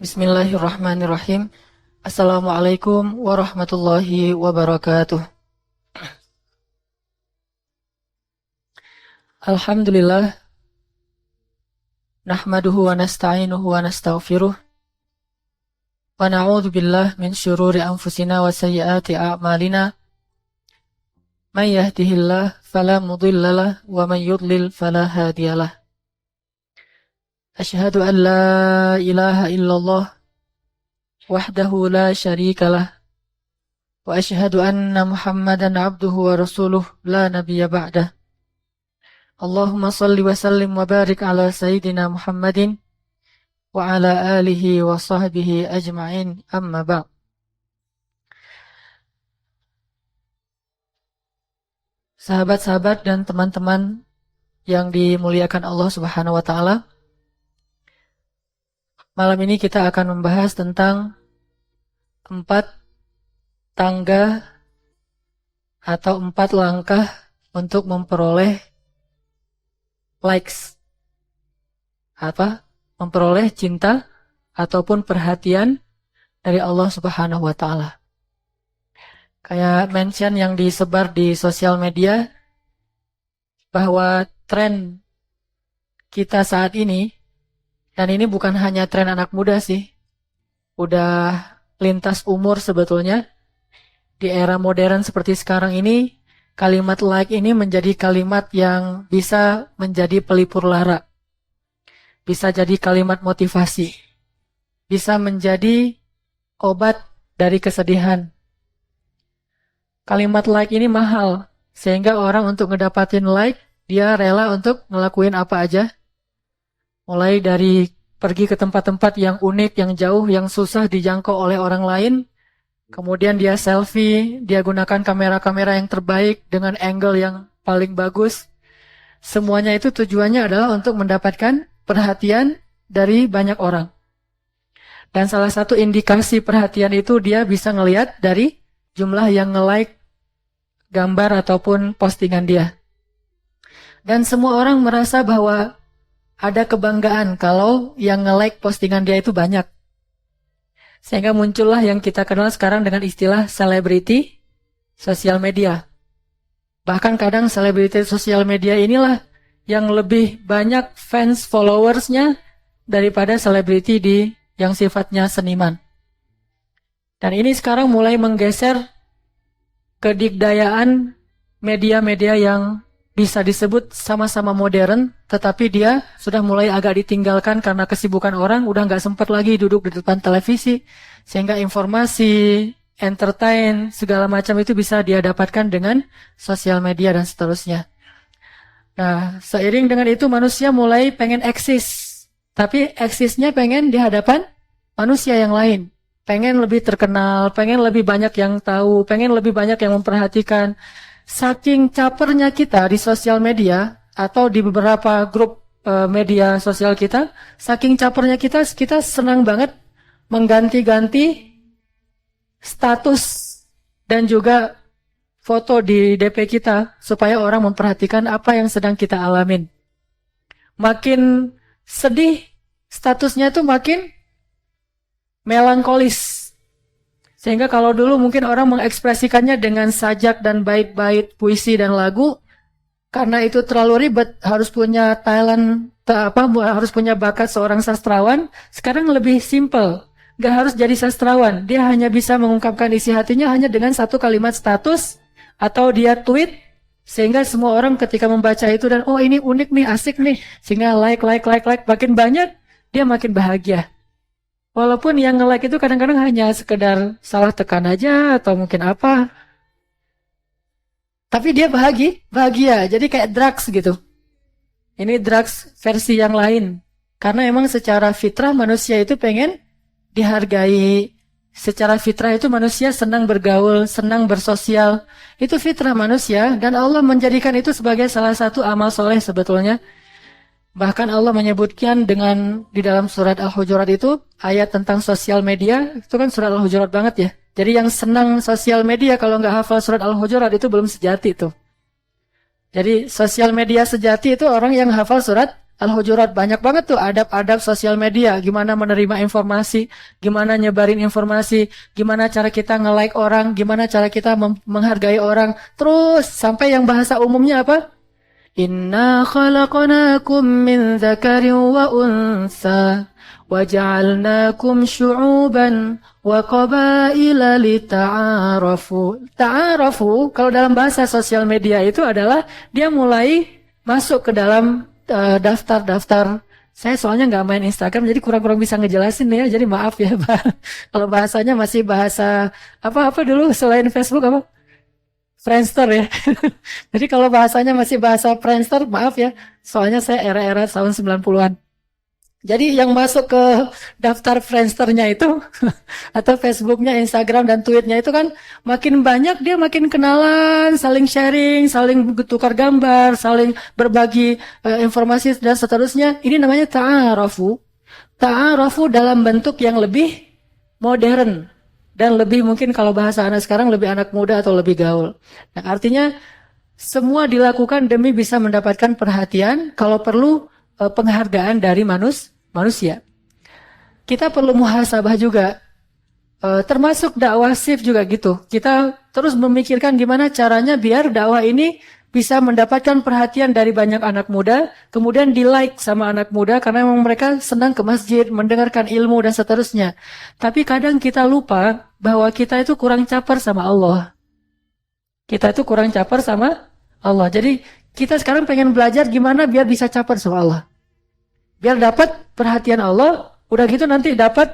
Bismillahirrahmanirrahim. Assalamualaikum warahmatullahi wabarakatuh. Alhamdulillah, nahmaduhu wa nasta'inuhu wa nastaghfiruh. Wa na'udzu billah min syururi anfusina wa sayyiati a'malina. May yahdihillah fala mudhillalah wa may yudlil fala hadiyalah. Asyhadu an la ilaha illallah wahdahu la syarikalah wa asyhadu anna Muhammadan abduhu wa rasuluh la nabiyya ba'dah. Allahumma salli wa sallim wa barik ala sayyidina Muhammadin wa ala alihi wa sahbihi ajma'in, amma ba'd. Sahabat-sahabat dan teman-teman yang dimuliakan Allah Subhanahu wa taala, malam ini kita akan membahas tentang 4 tangga atau 4 langkah untuk memperoleh likes. Memperoleh cinta ataupun perhatian dari Allah Subhanahu wa taala. Kayak mention yang disebar di sosial media bahwa tren kita saat ini, dan ini bukan hanya tren anak muda sih, udah lintas umur sebetulnya. Di era modern seperti sekarang ini, kalimat like ini menjadi kalimat yang bisa menjadi pelipur lara, bisa jadi kalimat motivasi, bisa menjadi obat dari kesedihan. Kalimat like ini mahal, sehingga orang untuk ngedapatin like, dia rela untuk ngelakuin apa aja. Mulai dari pergi ke tempat-tempat yang unik, yang jauh, yang susah dijangkau oleh orang lain. Kemudian dia selfie, dia gunakan kamera-kamera yang terbaik dengan angle yang paling bagus. Semuanya itu tujuannya adalah untuk mendapatkan perhatian dari banyak orang. Dan salah satu indikasi perhatian itu dia bisa ngelihat dari jumlah yang nge-like gambar ataupun postingan dia. Dan semua orang merasa bahwa ada kebanggaan kalau yang nge-like postingan dia itu banyak. Sehingga muncullah yang kita kenal sekarang dengan istilah selebriti sosial media. Bahkan kadang selebriti sosial media inilah yang lebih banyak fans followersnya daripada selebriti yang sifatnya seniman. Dan ini sekarang mulai menggeser kedikdayaan media-media yang bisa disebut sama-sama modern, tetapi dia sudah mulai agak ditinggalkan karena kesibukan orang, udah nggak sempat lagi duduk di depan televisi, sehingga informasi, entertain, segala macam itu bisa dia dapatkan dengan sosial media dan seterusnya. Nah, seiring dengan itu manusia mulai pengen eksis, tapi eksisnya pengen di hadapan manusia yang lain. Pengen lebih terkenal, pengen lebih banyak yang tahu, pengen lebih banyak yang memperhatikan. Saking capernya kita di sosial media atau di beberapa grup media sosial kita, saking capernya kita senang banget mengganti-ganti status dan juga foto di DP kita supaya orang memperhatikan apa yang sedang kita alamin. Makin sedih, statusnya itu makin melankolis. Sehingga kalau dulu mungkin orang mengekspresikannya dengan sajak dan bait-bait puisi dan lagu, karena itu terlalu ribet, harus punya talent, harus punya bakat seorang sastrawan. Sekarang lebih simple, gak harus jadi sastrawan, dia hanya bisa mengungkapkan isi hatinya hanya dengan 1 kalimat status atau dia tweet, sehingga semua orang ketika membaca itu dan oh ini unik nih, asik nih, sehingga like, makin banyak, dia makin bahagia. Walaupun yang nge-like itu kadang-kadang hanya sekedar salah tekan aja atau mungkin apa. Tapi dia bahagia. Jadi kayak drugs gitu. Ini drugs versi yang lain. Karena emang secara fitrah manusia itu pengen dihargai. Secara fitrah itu manusia senang bergaul, senang bersosial. Itu fitrah manusia dan Allah menjadikan itu sebagai salah satu amal soleh sebetulnya. Bahkan Allah menyebutkan di dalam surat Al-Hujurat itu, ayat tentang sosial media, itu kan surat Al-Hujurat banget ya. Jadi yang senang sosial media kalau nggak hafal surat Al-Hujurat itu belum sejati tuh. Jadi sosial media sejati itu orang yang hafal surat Al-Hujurat banyak banget tuh adab-adab sosial media, gimana menerima informasi, gimana nyebarin informasi, gimana cara kita nge-like orang, gimana cara kita menghargai orang. Terus sampai yang bahasa umumnya apa? Inna khalaqnakum min dzakarin wa unsa waja'alnakum syu'uban wa qabaila lita'arafu. Ta'arafu kalau dalam bahasa sosial media itu adalah dia mulai masuk ke dalam daftar-daftar. Saya soalnya nggak main Instagram jadi kurang-kurang bisa ngejelasin ya. Jadi maaf ya, kalau bahasanya masih bahasa apa dulu selain Facebook apa? Friendster ya. Jadi kalau bahasanya masih bahasa Friendster, maaf ya. Soalnya saya era-era tahun 90-an. Jadi yang masuk ke daftar Friendster-nya itu atau Facebooknya, Instagram dan tweetnya itu kan makin banyak dia makin kenalan, saling sharing, saling tukar gambar, saling berbagi informasi dan seterusnya. Ini namanya ta'arafu. Ta'arafu dalam bentuk yang lebih modern dan lebih mungkin kalau bahasa anak sekarang lebih anak muda atau lebih gaul. Nah, artinya semua dilakukan demi bisa mendapatkan perhatian, kalau perlu penghargaan dari manusia. Kita perlu muhasabah juga, termasuk dakwah shift juga gitu. Kita terus memikirkan gimana caranya biar dakwah ini bisa mendapatkan perhatian dari banyak anak muda, kemudian di-like sama anak muda karena memang mereka senang ke masjid, mendengarkan ilmu dan seterusnya. Tapi kadang kita lupa bahwa kita itu kurang caper sama Allah. Kita itu kurang caper sama Allah. Jadi kita sekarang pengen belajar gimana biar bisa caper sama Allah. Biar dapat perhatian Allah, udah gitu nanti dapat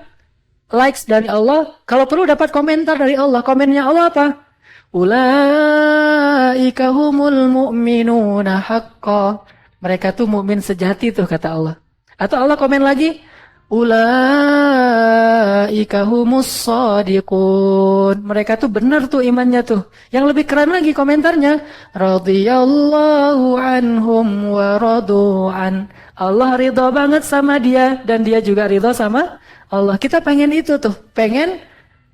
likes dari Allah, kalau perlu dapat komentar dari Allah. Komennya Allah apa? Ulaika humul mu'minuna haqqa. Mereka tuh mukmin sejati tuh kata Allah. Atau Allah komen lagi, ulaika humus shadiqun. Mereka tuh benar tuh imannya tuh. Yang lebih keren lagi komentarnya, radhiyallahu anhum wa radu'an. Allah ridho banget sama dia dan dia juga ridho sama Allah. Kita pengen itu tuh, pengen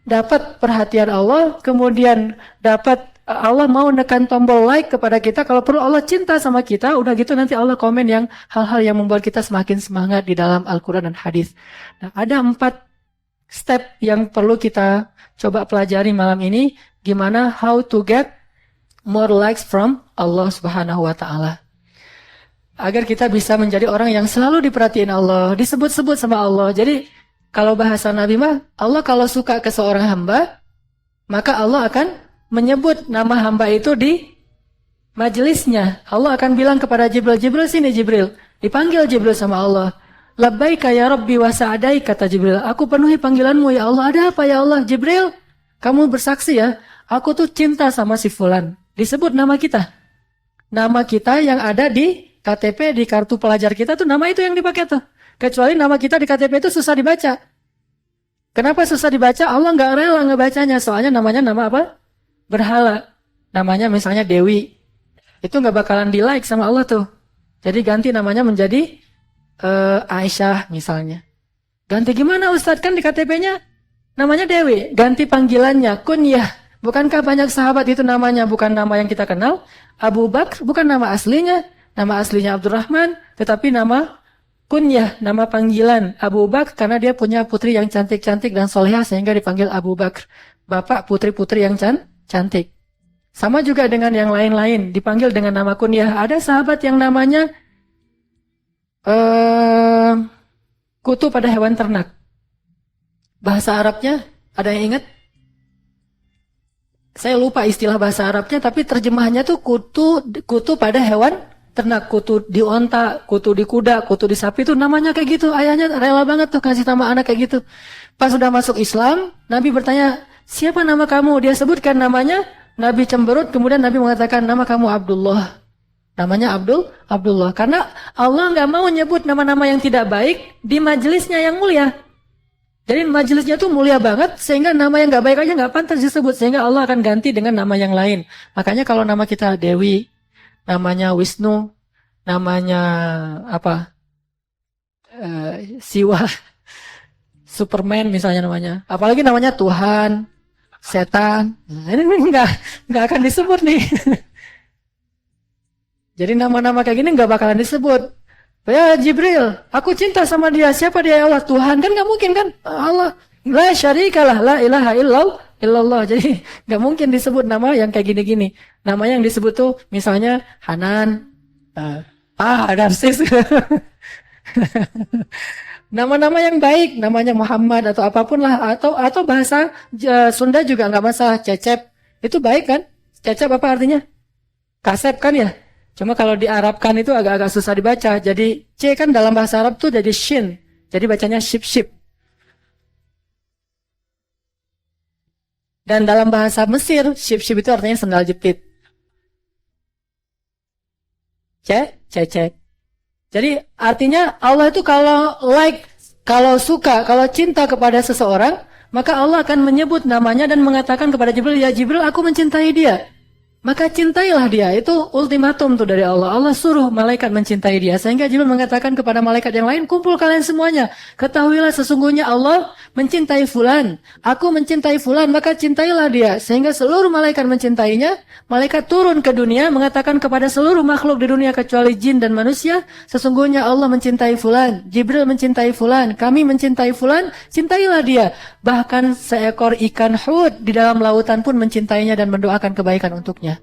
dapat perhatian Allah, kemudian dapat Allah mau nekan tombol like kepada kita. Kalau perlu Allah cinta sama kita, udah gitu nanti Allah komen yang hal-hal yang membuat kita semakin semangat di dalam Al-Quran dan hadis. Nah, ada 4 step yang perlu kita coba pelajari malam ini, gimana how to get more likes from Allah Subhanahu wa Ta'ala. Agar kita bisa menjadi orang yang selalu diperhatiin Allah, disebut-sebut sama Allah. Jadi kalau bahasa Nabi mah, Allah kalau suka ke seorang hamba, maka Allah akan menyebut nama hamba itu di majelisnya. Allah akan bilang kepada Jibril, Jibril sini Jibril. Dipanggil Jibril sama Allah. Labbaika ya Rabbi wa sa'adai, kata Jibril. Aku penuhi panggilanmu ya Allah. Ada apa ya Allah? Jibril, kamu bersaksi ya. Aku tuh cinta sama si Fulan. Disebut nama kita. Nama kita yang ada di KTP, di kartu pelajar kita tuh nama itu yang dipakai tuh. Kecuali nama kita di KTP itu susah dibaca. Kenapa susah dibaca? Allah nggak rela ngebacanya. Soalnya namanya nama apa? Berhala. Namanya misalnya Dewi. Itu nggak bakalan di-like sama Allah tuh. Jadi ganti namanya menjadi Aisyah misalnya. Ganti gimana Ustadz? Kan di KTP-nya namanya Dewi. Ganti panggilannya kunyah. Bukankah banyak sahabat itu namanya bukan nama yang kita kenal? Abu Bakar bukan nama aslinya. Nama aslinya Abdurrahman. Tetapi nama kunyah, nama panggilan Abu Bakar karena dia punya putri yang cantik-cantik dan solehah sehingga dipanggil Abu Bakar. Bapak putri-putri yang cantik. Sama juga dengan yang lain-lain, dipanggil dengan nama kunyah. Ada sahabat yang namanya kutu pada hewan ternak. Bahasa Arabnya, ada yang ingat? Saya lupa istilah bahasa Arabnya, tapi terjemahannya tuh kutu pada hewan ternak, kutu di onta, kutu di kuda, kutu di sapi, itu namanya kayak gitu. Ayahnya rela banget tuh kasih nama anak kayak gitu. Pas sudah masuk Islam, Nabi bertanya, siapa nama kamu? Dia sebutkan namanya, Nabi cemberut, kemudian Nabi mengatakan, nama kamu Abdullah. Namanya Abdullah. Karena Allah nggak mau nyebut nama-nama yang tidak baik di majelisnya yang mulia. Jadi majelisnya tuh mulia banget, sehingga nama yang nggak baik aja nggak pantas disebut. Sehingga Allah akan ganti dengan nama yang lain. Makanya kalau nama kita Dewi, namanya Wisnu, namanya apa? Siwa, Superman misalnya namanya. Apalagi namanya Tuhan, setan. Nah, ini nggak akan disebut nih. Jadi nama-nama kayak gini nggak bakalan disebut. Ya Jibril, aku cinta sama dia. Siapa dia ya Allah? Tuhan. Kan nggak mungkin kan? Allah. La syarikalah, la ilaha illallah. Jadi nggak mungkin disebut nama yang kayak gini-gini. Nama yang disebut tuh misalnya Hanan, Narsis. Nama-nama yang baik, namanya Muhammad atau apapun lah, atau bahasa Sunda juga nggak masalah. Cecep itu baik kan? Cecep apa artinya? Kasep kan ya? Cuma kalau diarabkan itu agak-agak susah dibaca. Jadi C kan dalam bahasa Arab tuh jadi shin. Jadi bacanya ship-ship. Dan dalam bahasa Mesir, ship-ship itu artinya sendal jepit. Cecek. Jadi artinya Allah itu kalau like, kalau suka, kalau cinta kepada seseorang, maka Allah akan menyebut namanya dan mengatakan kepada Jibril, ya Jibril, aku mencintai dia. Maka cintailah dia. Itu ultimatum tuh dari Allah. Allah suruh malaikat mencintai dia. Sehingga Jibril mengatakan kepada malaikat yang lain, kumpul kalian semuanya. Ketahuilah sesungguhnya Allah mencintai fulan. Aku mencintai fulan, maka cintailah dia. Sehingga seluruh malaikat mencintainya. Malaikat turun ke dunia mengatakan kepada seluruh makhluk di dunia kecuali jin dan manusia, sesungguhnya Allah mencintai fulan. Jibril mencintai fulan. Kami mencintai fulan. Cintailah dia. Bahkan seekor ikan hud di dalam lautan pun mencintainya dan mendoakan kebaikan untuknya.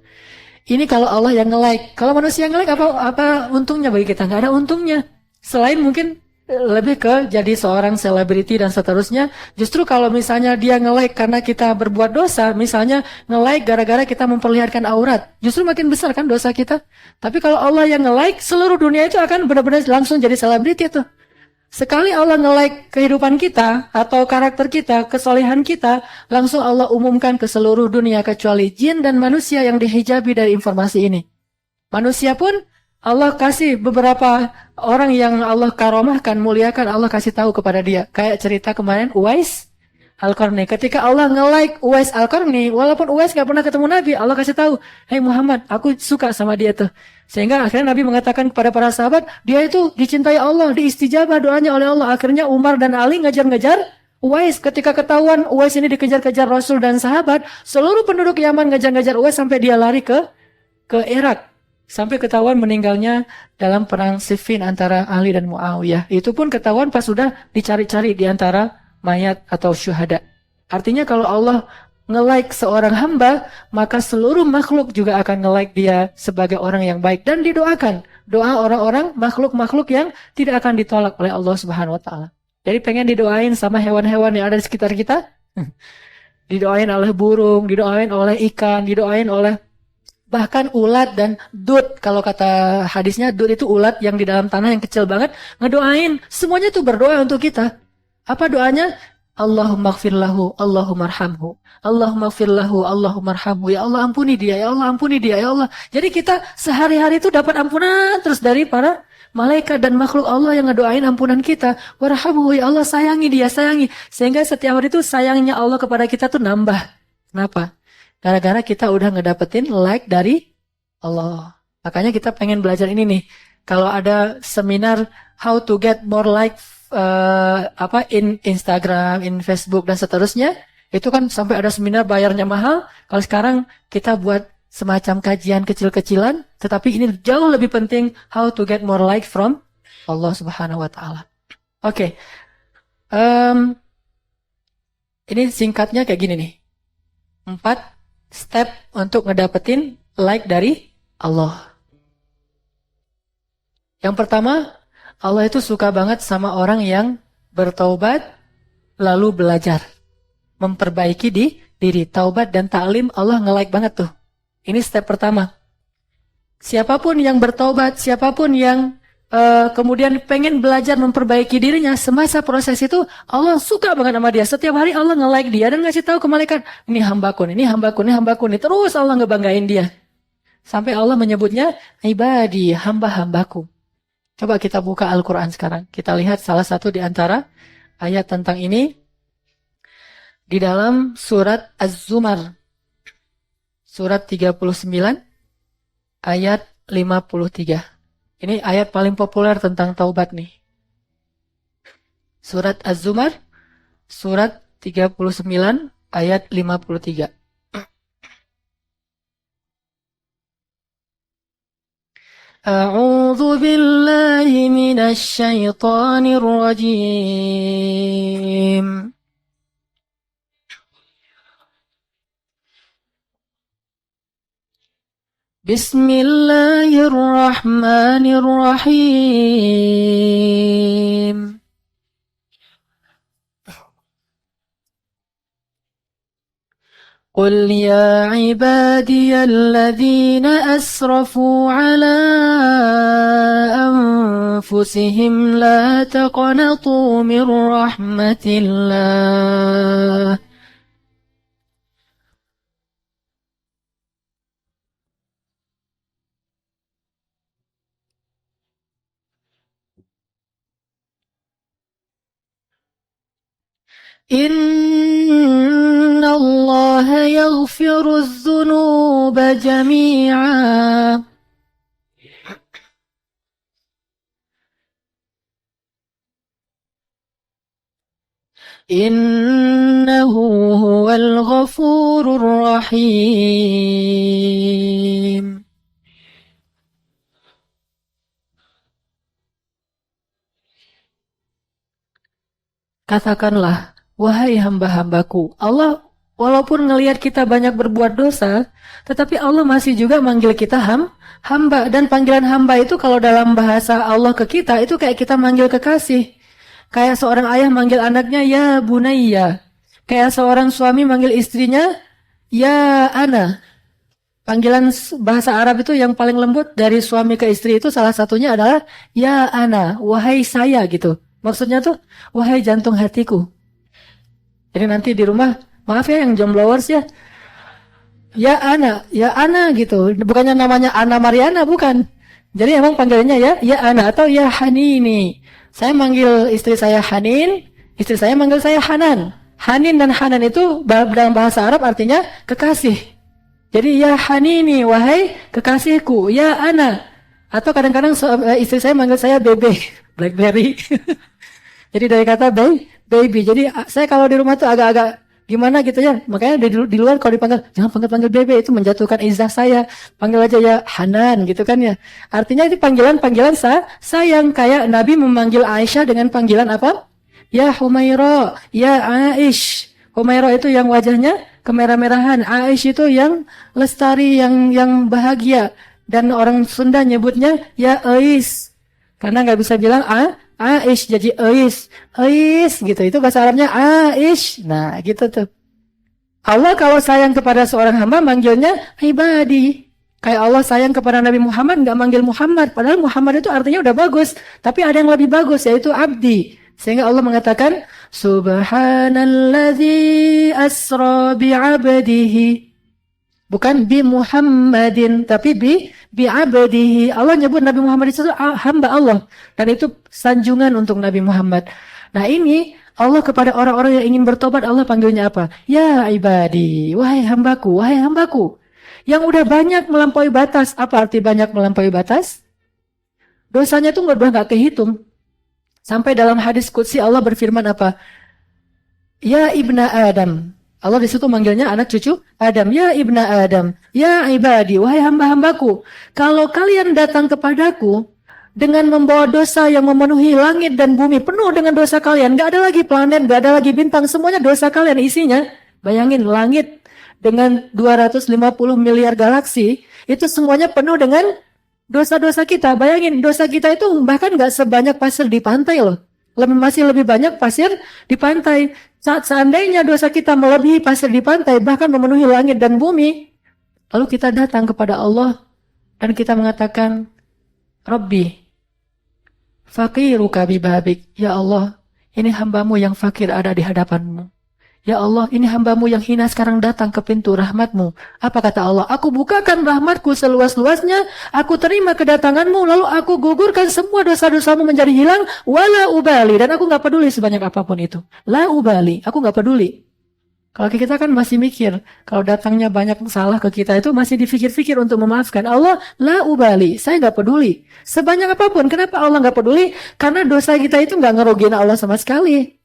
Ini kalau Allah yang nge-like. Kalau manusia yang nge-like apa untungnya bagi kita? Nggak ada untungnya. Selain mungkin lebih ke jadi seorang selebriti dan seterusnya. Justru kalau misalnya dia nge-like karena kita berbuat dosa, misalnya nge-like gara-gara kita memperlihatkan aurat, justru makin besar kan dosa kita. Tapi kalau Allah yang nge-like, seluruh dunia itu akan benar-benar langsung jadi selebriti tuh. Sekali Allah nge-like kehidupan kita atau karakter kita, kesolehan kita, langsung Allah umumkan ke seluruh dunia kecuali jin dan manusia yang dihijabi dari informasi ini. Manusia pun Allah kasih beberapa orang yang Allah karomahkan, muliakan, Allah kasih tahu kepada dia. Kayak cerita kemarin Uwais Al-Qarni. Ketika Allah nge-like Uwais Al-Qarni, walaupun Uwais gak pernah ketemu Nabi, Allah kasih tahu, "Hei Muhammad, aku suka sama dia tuh." Sehingga akhirnya Nabi mengatakan kepada para sahabat, dia itu dicintai Allah, diistijabah doanya oleh Allah. Akhirnya Umar dan Ali ngejar-ngejar Uwais. Ketika ketahuan Uwais ini dikejar-kejar Rasul dan sahabat, seluruh penduduk Yaman ngejar-ngejar Uwais sampai dia lari ke Irak. Sampai ketahuan meninggalnya dalam perang Siffin antara Ali dan Muawiyah. Itu pun ketahuan pas sudah dicari-cari di antara mayat atau syuhada. Artinya kalau Allah nge-like seorang hamba, maka seluruh makhluk juga akan nge-like dia sebagai orang yang baik. Dan didoakan. Doa orang-orang, makhluk-makhluk yang tidak akan ditolak oleh Allah Subhanahu wa Ta'ala. Jadi pengen didoain sama hewan-hewan yang ada di sekitar kita? Didoain oleh burung, didoain oleh ikan, didoain oleh bahkan ulat dan dut. Kalau kata hadisnya, dut itu ulat yang di dalam tanah yang kecil banget. Ngedoain. Semuanya itu berdoa untuk kita. Apa doanya? Allahumma gfir lahu, Allahumma arhamhu. Allahumma gfir lahu, Allahumma arhamhu. Ya Allah ampuni dia, ya Allah ampuni dia, ya Allah. Jadi kita sehari-hari itu dapat ampunan terus dari para malaikat dan makhluk Allah yang ngedoain ampunan kita. Warhamhu, ya Allah sayangi dia, sayangi. Sehingga setiap hari itu sayangnya Allah kepada kita tuh nambah. Kenapa? Gara-gara kita udah ngedapetin like dari Allah. Makanya kita pengen belajar ini nih. Kalau ada seminar how to get more like in Instagram, in Facebook dan seterusnya, itu kan sampai ada seminar bayarnya mahal. Kalau sekarang kita buat semacam kajian kecil-kecilan, tetapi ini jauh lebih penting how to get more like from Allah Subhanahu wa Ta'ala. Oke. Ini singkatnya kayak gini nih. 4 step untuk ngedapetin like dari Allah. Yang pertama, Allah itu suka banget sama orang yang bertaubat lalu belajar. Memperbaiki diri. Taubat dan ta'lim Allah nge-like banget tuh. Ini step pertama. Siapapun yang bertaubat, siapapun yang kemudian pengen belajar memperbaiki dirinya, semasa proses itu Allah suka banget sama dia. Setiap hari Allah nge-like dia dan ngasih tahu ke malaikat, ini hambaku, ini hambaku, ini hambaku, ini terus Allah ngebanggain dia. Sampai Allah menyebutnya ibadi, hamba-hambaku. Coba kita buka Al-Quran sekarang. Kita lihat salah satu di antara ayat tentang ini di dalam surat Az-Zumar. Surat 39 ayat 53. Ini ayat paling populer tentang taubat nih. Surat Az-Zumar, surat 39, ayat 53. أعوذ أعوذ بالله من الشيطان الرجيم بسم الله الرحمن الرحيم قل يا عبادي الذين أسرفوا على أنفسهم لا تقنطوا من رحمة الله إن الله يغفر الذنوب جميعا إنه هو الغفور الرحيم Katakanlah, wahai hamba-hambaku, Allah walaupun ngelihat kita banyak berbuat dosa, tetapi Allah masih juga manggil kita hamba. Dan panggilan hamba itu kalau dalam bahasa Allah ke kita, itu kayak kita manggil kekasih. Kayak seorang ayah manggil anaknya, ya bunayya. Kayak seorang suami manggil istrinya, ya ana. Panggilan bahasa Arab itu yang paling lembut dari suami ke istri itu salah satunya adalah, ya ana, wahai saya gitu. Maksudnya tuh, wahai jantung hatiku. Jadi nanti di rumah, maaf ya yang jomblowers ya. Ya Ana gitu. Bukannya namanya Ana Mariana, bukan. Jadi emang panggilannya ya Ana atau ya Hanini. Saya manggil istri saya Hanin, istri saya manggil saya Hanan. Hanin dan Hanan itu dalam bahasa Arab artinya kekasih. Jadi ya Hanini, wahai kekasihku, ya Ana. Atau kadang-kadang istri saya manggil saya Bebe, Blackberry. Jadi dari kata baby. Jadi saya kalau di rumah tuh agak-agak gimana gitu ya. Makanya di luar kalau dipanggil, jangan panggil Bebe, itu menjatuhkan izzah saya. Panggil aja ya Hanan gitu kan ya. Artinya itu panggilan sayang. Kayak Nabi memanggil Aisyah dengan panggilan apa? Ya Humaira, ya Aish. Humaira itu yang wajahnya kemerah-merahan. Aish itu yang lestari, yang bahagia. Dan orang Sunda nyebutnya ya Ais. Karena nggak bisa bilang Aish jadi Ais gitu. Itu bahasa Arabnya Aish. Nah, gitu tuh. Allah kalau sayang kepada seorang hamba manggilnya ibadi. Kayak Allah sayang kepada Nabi Muhammad nggak manggil Muhammad. Padahal Muhammad itu artinya udah bagus. Tapi ada yang lebih bagus yaitu abdi. Sehingga Allah mengatakan Subhanalladzi asra bi'abdihi. Bukan bi Muhammadin, tapi bi abdihi. Allah nyebut Nabi Muhammad itu hamba Allah. Dan itu sanjungan untuk Nabi Muhammad. Nah ini Allah kepada orang-orang yang ingin bertobat, Allah panggilnya apa? Ya ibadi, wahai hambaku, wahai hambaku. Yang udah banyak melampaui batas. Apa arti banyak melampaui batas? Dosanya tuh udah gak kehitung. Sampai dalam hadis qudsi Allah berfirman apa? Ya ibna Adam. Allah di situ manggilnya anak cucu Adam. Ya ibna Adam. Ya ibadi. Wahai hamba-hambaku. Kalau kalian datang kepadaku dengan membawa dosa yang memenuhi langit dan bumi. Penuh dengan dosa kalian. Gak ada lagi planet. Gak ada lagi bintang. Semuanya dosa kalian isinya. Bayangin langit dengan 250 miliar galaksi. Itu semuanya penuh dengan dosa-dosa kita. Bayangin dosa kita itu bahkan gak sebanyak pasir di pantai loh. Masih lebih banyak pasir di pantai. Saat seandainya dosa kita melebihi pasir di pantai, bahkan memenuhi langit dan bumi, lalu kita datang kepada Allah dan kita mengatakan, Rabbi, faqiruka bibabik. Ya Allah, ini hambamu yang fakir ada di hadapanmu. Ya Allah, ini hambamu yang hina sekarang datang ke pintu rahmatmu. Apa kata Allah? Aku bukakan rahmatku seluas-luasnya, aku terima kedatanganmu, lalu aku gugurkan semua dosa-dosamu menjadi hilang, wala ubali, dan aku gak peduli sebanyak apapun itu. La ubali, aku gak peduli. Kalau kita kan masih mikir, kalau datangnya banyak salah ke kita itu masih dipikir-pikir untuk memaafkan. Allah, la ubali, saya gak peduli. Sebanyak apapun, kenapa Allah gak peduli? Karena dosa kita itu gak ngerugiin Allah sama sekali.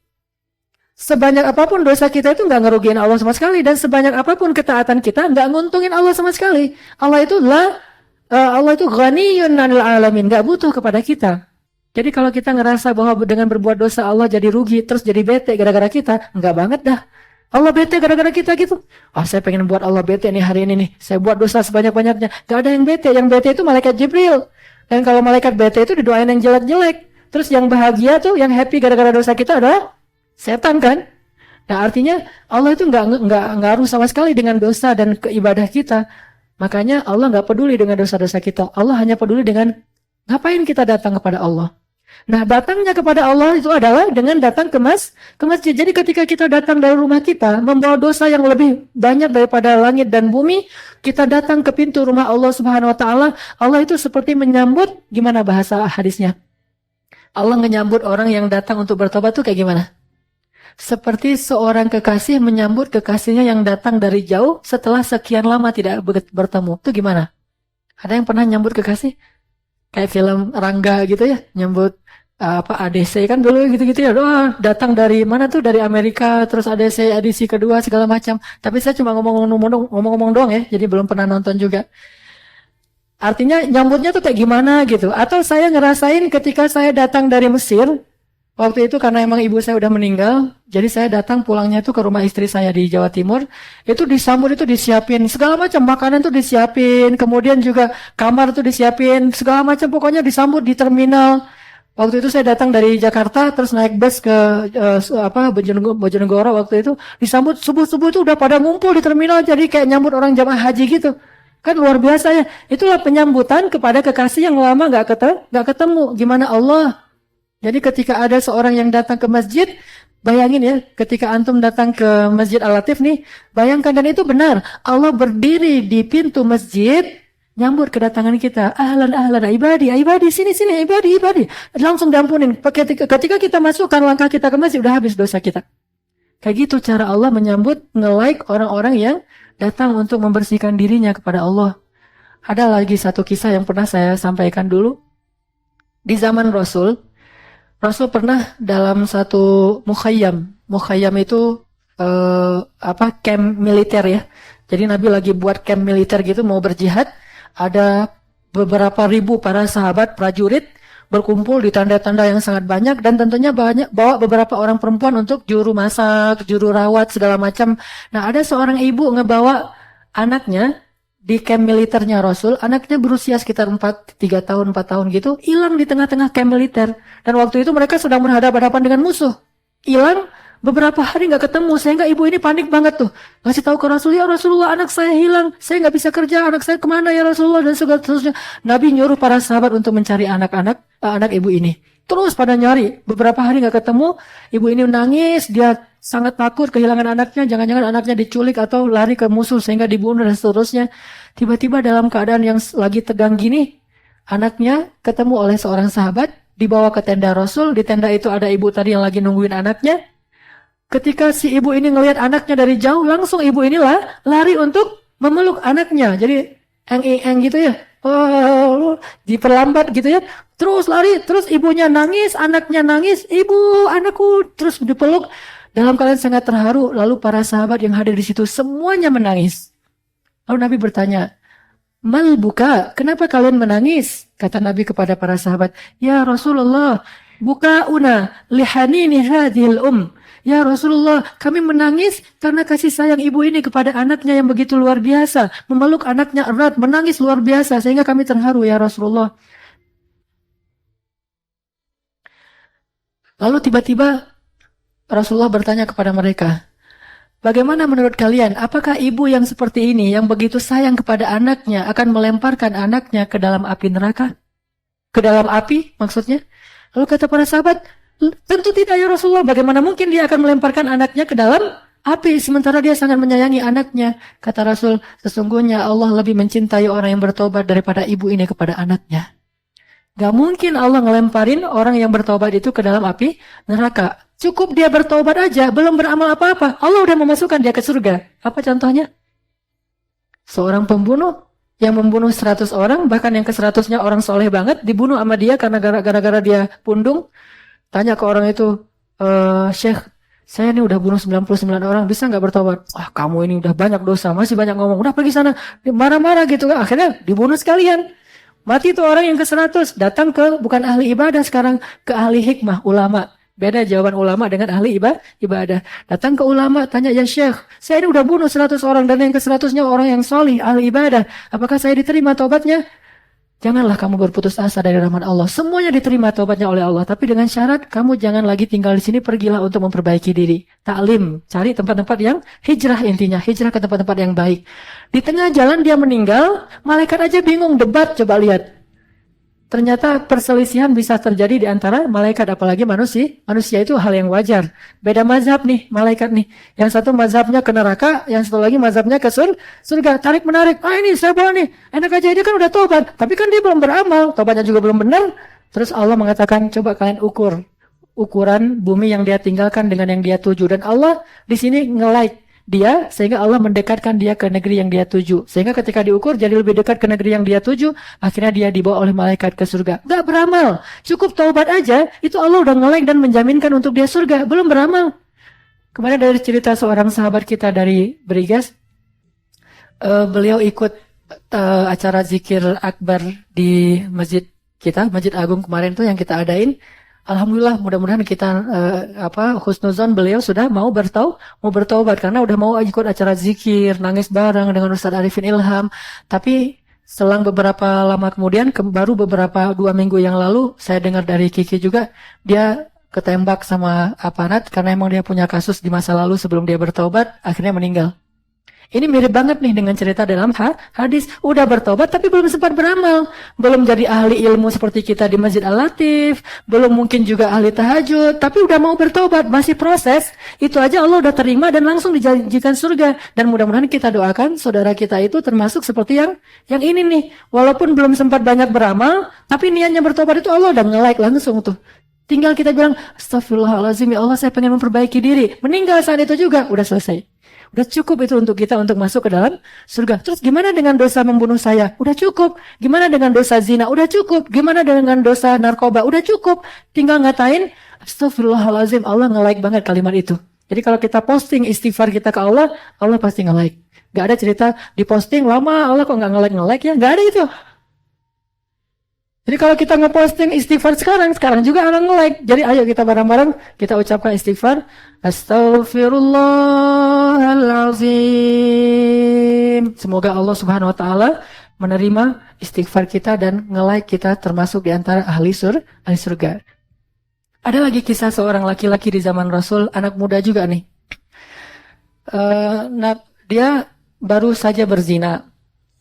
Sebanyak apapun dosa kita itu nggak ngerugiin Allah sama sekali. Dan sebanyak apapun ketaatan kita nggak nguntungin Allah sama sekali. Allah itu Allah itu ghaniyun 'anil alamin, nggak butuh kepada kita. Jadi kalau kita ngerasa bahwa dengan berbuat dosa Allah jadi rugi, terus jadi bete gara-gara kita, nggak banget dah. Allah bete gara-gara kita gitu. Saya pengen buat Allah bete nih hari ini nih. Saya buat dosa sebanyak-banyaknya. Gak ada yang bete. Yang bete itu malaikat Jibril. Dan kalau malaikat bete itu didoain yang jelek-jelek. Terus yang bahagia tuh, yang happy gara-gara dosa kita adalah setan kan? Nah artinya Allah itu nggak ngaruh sama sekali dengan dosa dan keibadah kita. Makanya Allah nggak peduli dengan dosa-dosa kita. Allah hanya peduli dengan ngapain kita datang kepada Allah. Nah datangnya kepada Allah itu adalah dengan datang ke masjid. Jadi ketika kita datang dari rumah kita membawa dosa yang lebih banyak daripada langit dan bumi, kita datang ke pintu rumah Allah Subhanahu Wa Taala. Allah itu seperti menyambut, gimana bahasa hadisnya? Allah menyambut orang yang datang untuk bertobat tuh kayak gimana? Seperti seorang kekasih menyambut kekasihnya yang datang dari jauh setelah sekian lama tidak bertemu. Itu gimana? Ada yang pernah nyambut kekasih? Kayak film Rangga gitu ya, nyambut ADC kan dulu gitu-gitu ya. Datang dari mana tuh? Dari Amerika, terus ADC edisi kedua segala macam. Tapi saya cuma ngomong-ngomong doang ya, jadi belum pernah nonton juga. Artinya nyambutnya tuh kayak gimana gitu. Atau saya ngerasain ketika saya datang dari Mesir, waktu itu karena emang ibu saya udah meninggal, jadi saya datang pulangnya itu ke rumah istri saya di Jawa Timur. Itu disambut, itu disiapin segala macam makanan tuh disiapin, kemudian juga kamar tuh disiapin, segala macam pokoknya disambut di terminal. Waktu itu saya datang dari Jakarta, terus naik bus ke Bojonegoro waktu itu disambut subuh-subuh itu udah pada ngumpul di terminal, jadi kayak nyambut orang jamaah haji gitu. Kan luar biasa ya. Itulah penyambutan kepada kekasih yang lama nggak ketemu. Gimana Allah? Jadi ketika ada seorang yang datang ke masjid, bayangin ya, ketika antum datang ke Masjid Al-Latif nih, bayangkan, dan itu benar. Allah berdiri di pintu masjid, nyambut kedatangan kita. Ahlan, ibadi, sini, ibadi. Langsung diampunin. Ketika kita masukkan langkah kita ke masjid, udah habis dosa kita. Kayak gitu cara Allah menyambut, nge-like orang-orang yang datang untuk membersihkan dirinya kepada Allah. Ada lagi satu kisah yang pernah saya sampaikan dulu. Di zaman Rasul pernah dalam satu mukhayyam. Mukhayyam itu camp militer ya. Jadi Nabi lagi buat camp militer gitu, mau berjihad. Ada beberapa ribu para sahabat prajurit berkumpul di tanda-tanda yang sangat banyak, dan tentunya bawa beberapa orang perempuan untuk juru masak, juru rawat segala macam. Nah ada seorang ibu ngebawa anaknya di camp militernya Rasul. Anaknya berusia sekitar 3 tahun 4 tahun gitu, hilang di tengah-tengah camp militer. Dan waktu itu mereka sedang berhadapan-hadapan dengan musuh. Hilang beberapa hari nggak ketemu, sehingga ibu ini panik banget tuh. Ngasih tahu ke Rasul, ya Rasulullah anak saya hilang, saya nggak bisa kerja, anak saya kemana ya Rasulullah, dan segala seterusnya. Nabi nyuruh para sahabat untuk mencari anak ibu ini. Terus pada nyari, beberapa hari nggak ketemu, ibu ini nangis, dia sangat takut kehilangan anaknya, jangan-jangan anaknya diculik atau lari ke musuh sehingga dibunuh dan seterusnya. Tiba-tiba dalam keadaan yang lagi tegang gini, anaknya ketemu oleh seorang sahabat, dibawa ke tenda Rasul. Di tenda itu ada ibu tadi yang lagi nungguin anaknya. Ketika si ibu ini ngelihat anaknya dari jauh, langsung ibu inilah lari untuk memeluk anaknya. Jadi eng gitu ya, diperlambat gitu ya. Terus lari, terus ibunya nangis, anaknya nangis, ibu, anakku, terus dipeluk. Dalam keadaan sangat terharu. Lalu para sahabat yang hadir di situ semuanya menangis. Lalu Nabi bertanya, mal buka, kenapa kalian menangis? Kata Nabi kepada para sahabat, ya Rasulullah, bukauna lihanini hadhil Ya Rasulullah, kami menangis karena kasih sayang ibu ini kepada anaknya yang begitu luar biasa. Memeluk anaknya erat, menangis luar biasa, sehingga kami terharu ya Rasulullah. Lalu tiba-tiba Rasulullah bertanya kepada mereka, bagaimana menurut kalian, apakah ibu yang seperti ini, yang begitu sayang kepada anaknya, akan melemparkan anaknya ke dalam api neraka? Ke dalam api maksudnya? Lalu kata para sahabat, tentu tidak ya Rasulullah, bagaimana mungkin dia akan melemparkan anaknya ke dalam api, sementara dia sangat menyayangi anaknya. Kata Rasul, sesungguhnya Allah lebih mencintai orang yang bertobat daripada ibu ini kepada anaknya. Gak mungkin Allah ngelemparin orang yang bertobat itu ke dalam api neraka. Cukup dia bertobat aja, belum beramal apa-apa, Allah udah memasukkan dia ke surga. Apa contohnya? Seorang pembunuh yang membunuh 100 orang, bahkan yang ke-100-nya orang soleh banget, dibunuh sama dia karena gara-gara dia pundung. Tanya ke orang itu, Syekh, saya ini udah bunuh 99 orang, bisa nggak bertobat? Kamu ini udah banyak dosa, masih banyak ngomong, udah pergi sana. Marah-marah gitu kan, akhirnya dibunuh sekalian. Mati itu orang yang ke-100, datang ke bukan ahli ibadah sekarang, ke ahli hikmah, ulama. Beda jawaban ulama dengan ahli ibadah. Datang ke ulama, tanya, ya Syekh, saya ini udah bunuh 100 orang dan yang ke-100-nya orang yang solih, ahli ibadah. Apakah saya diterima taubatnya? Janganlah kamu berputus asa dari rahmat Allah. Semuanya diterima taubatnya oleh Allah. Tapi dengan syarat, kamu jangan lagi tinggal di sini, pergilah untuk memperbaiki diri. Taklim, cari tempat-tempat yang hijrah intinya. Hijrah ke tempat-tempat yang baik. Di tengah jalan dia meninggal, malaikat aja bingung, debat, coba lihat. Ternyata perselisihan bisa terjadi di antara malaikat, apalagi manusia. Manusia itu hal yang wajar. Beda mazhab nih, malaikat nih. Yang satu mazhabnya ke neraka, yang satu lagi mazhabnya ke surga. Tarik-menarik, ini saya bawa nih. Enak aja, dia kan udah tobat. Tapi kan dia belum beramal, tobatnya juga belum benar. Terus Allah mengatakan, coba kalian ukur. Ukuran bumi yang dia tinggalkan dengan yang dia tuju. Dan Allah di sini nge-like dia, sehingga Allah mendekatkan dia ke negeri yang dia tuju. Sehingga ketika diukur jadi lebih dekat ke negeri yang dia tuju, akhirnya dia dibawa oleh malaikat ke surga. Gak beramal, cukup taubat aja, itu Allah udah nge-like dan menjaminkan untuk dia surga. Belum beramal. Kemarin dari cerita seorang sahabat kita dari Briges, beliau ikut acara zikir akbar di masjid kita, Masjid Agung kemarin tuh yang kita adain. Alhamdulillah, mudah-mudahan kita husnuzon beliau sudah mau bertaubat karena udah mau ikut acara zikir, nangis bareng dengan Ustaz Arifin Ilham. Tapi selang beberapa lama kemudian, baru beberapa 2 minggu yang lalu, saya dengar dari Kiki juga, dia ketembak sama aparat karena emang dia punya kasus di masa lalu sebelum dia bertaubat, akhirnya meninggal. Ini mirip banget nih dengan cerita dalam hadis. Udah bertobat tapi belum sempat beramal. Belum jadi ahli ilmu seperti kita di Masjid Al-Latif. Belum mungkin juga ahli tahajud. Tapi udah mau bertobat. Masih proses. Itu aja Allah udah terima dan langsung dijanjikan surga. Dan mudah-mudahan kita doakan saudara kita itu termasuk seperti yang ini nih. Walaupun belum sempat banyak beramal. Tapi niatnya bertobat itu Allah udah nge-like langsung tuh. Tinggal kita bilang, astagfirullahaladzim ya Allah saya pengen memperbaiki diri. Meninggal saat itu juga. Udah selesai. Udah cukup itu untuk kita untuk masuk ke dalam surga. Terus gimana dengan dosa membunuh saya? Udah cukup. Gimana dengan dosa zina? Udah cukup. Gimana dengan dosa narkoba? Udah cukup. Tinggal ngatain, astagfirullahaladzim, Allah nge-like banget kalimat itu. Jadi kalau kita posting istighfar kita ke Allah, Allah pasti nge-like. Gak ada cerita di posting lama, Allah kok gak nge-like ya? Gak ada itu. Jadi kalau kita ngeposting istighfar sekarang juga orang nge-like. Jadi ayo kita bareng-bareng, kita ucapkan istighfar. Astaghfirullahalazim. Semoga Allah Subhanahu wa taala menerima istighfar kita dan nge-like kita termasuk di antara ahli surga. Ada lagi kisah seorang laki-laki di zaman Rasul, anak muda juga nih. Dia baru saja berzina.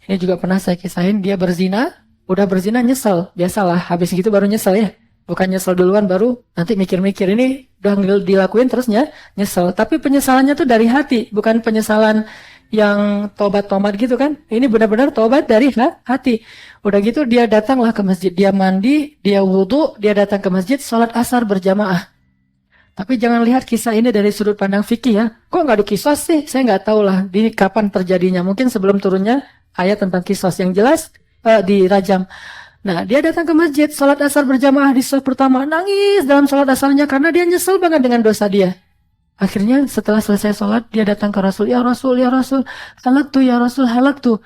Ini juga pernah saya kisahin, dia berzina. Udah berzina nyesel, biasalah habis gitu baru nyesel ya. Bukan nyesel duluan baru nanti mikir-mikir ini udah dilakuin terusnya nyesel. Tapi penyesalannya tuh dari hati, bukan penyesalan yang tobat-tobat gitu kan. Ini benar-benar tobat dari hati. Udah gitu dia datanglah ke masjid, dia mandi, dia wudhu, dia datang ke masjid, sholat asar berjamaah. Tapi jangan lihat kisah ini dari sudut pandang fikih ya. Kok nggak dikisos sih? Saya nggak tahu lah ini kapan terjadinya. Mungkin sebelum turunnya ayat tentang kisos yang jelas. Dirajam. Nah, dia datang ke masjid, sholat asar berjamaah di sholat pertama, nangis dalam sholat asarnya karena dia nyesel banget dengan dosa dia. Akhirnya setelah selesai sholat, dia datang ke Rasul, ya Rasul, halaktu ya Rasul, halaktu.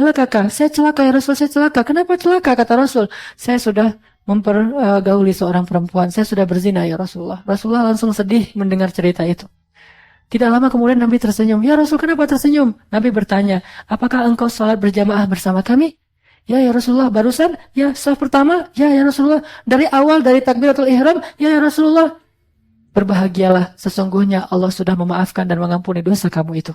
Kakak, saya celaka ya Rasul, saya celaka. Kenapa celaka? Kata Rasul, saya sudah mempergauli seorang perempuan, saya sudah berzina ya Rasulullah. Rasulullah langsung sedih mendengar cerita itu. Tidak lama kemudian Nabi tersenyum, ya Rasul kenapa tersenyum? Nabi bertanya, apakah engkau sholat berjamaah bersama kami? Ya Rasulullah, barusan, ya saf pertama, ya Rasulullah, dari awal, dari takbiratul ihram, ya Rasulullah. Berbahagialah, sesungguhnya Allah sudah memaafkan dan mengampuni dosa kamu itu.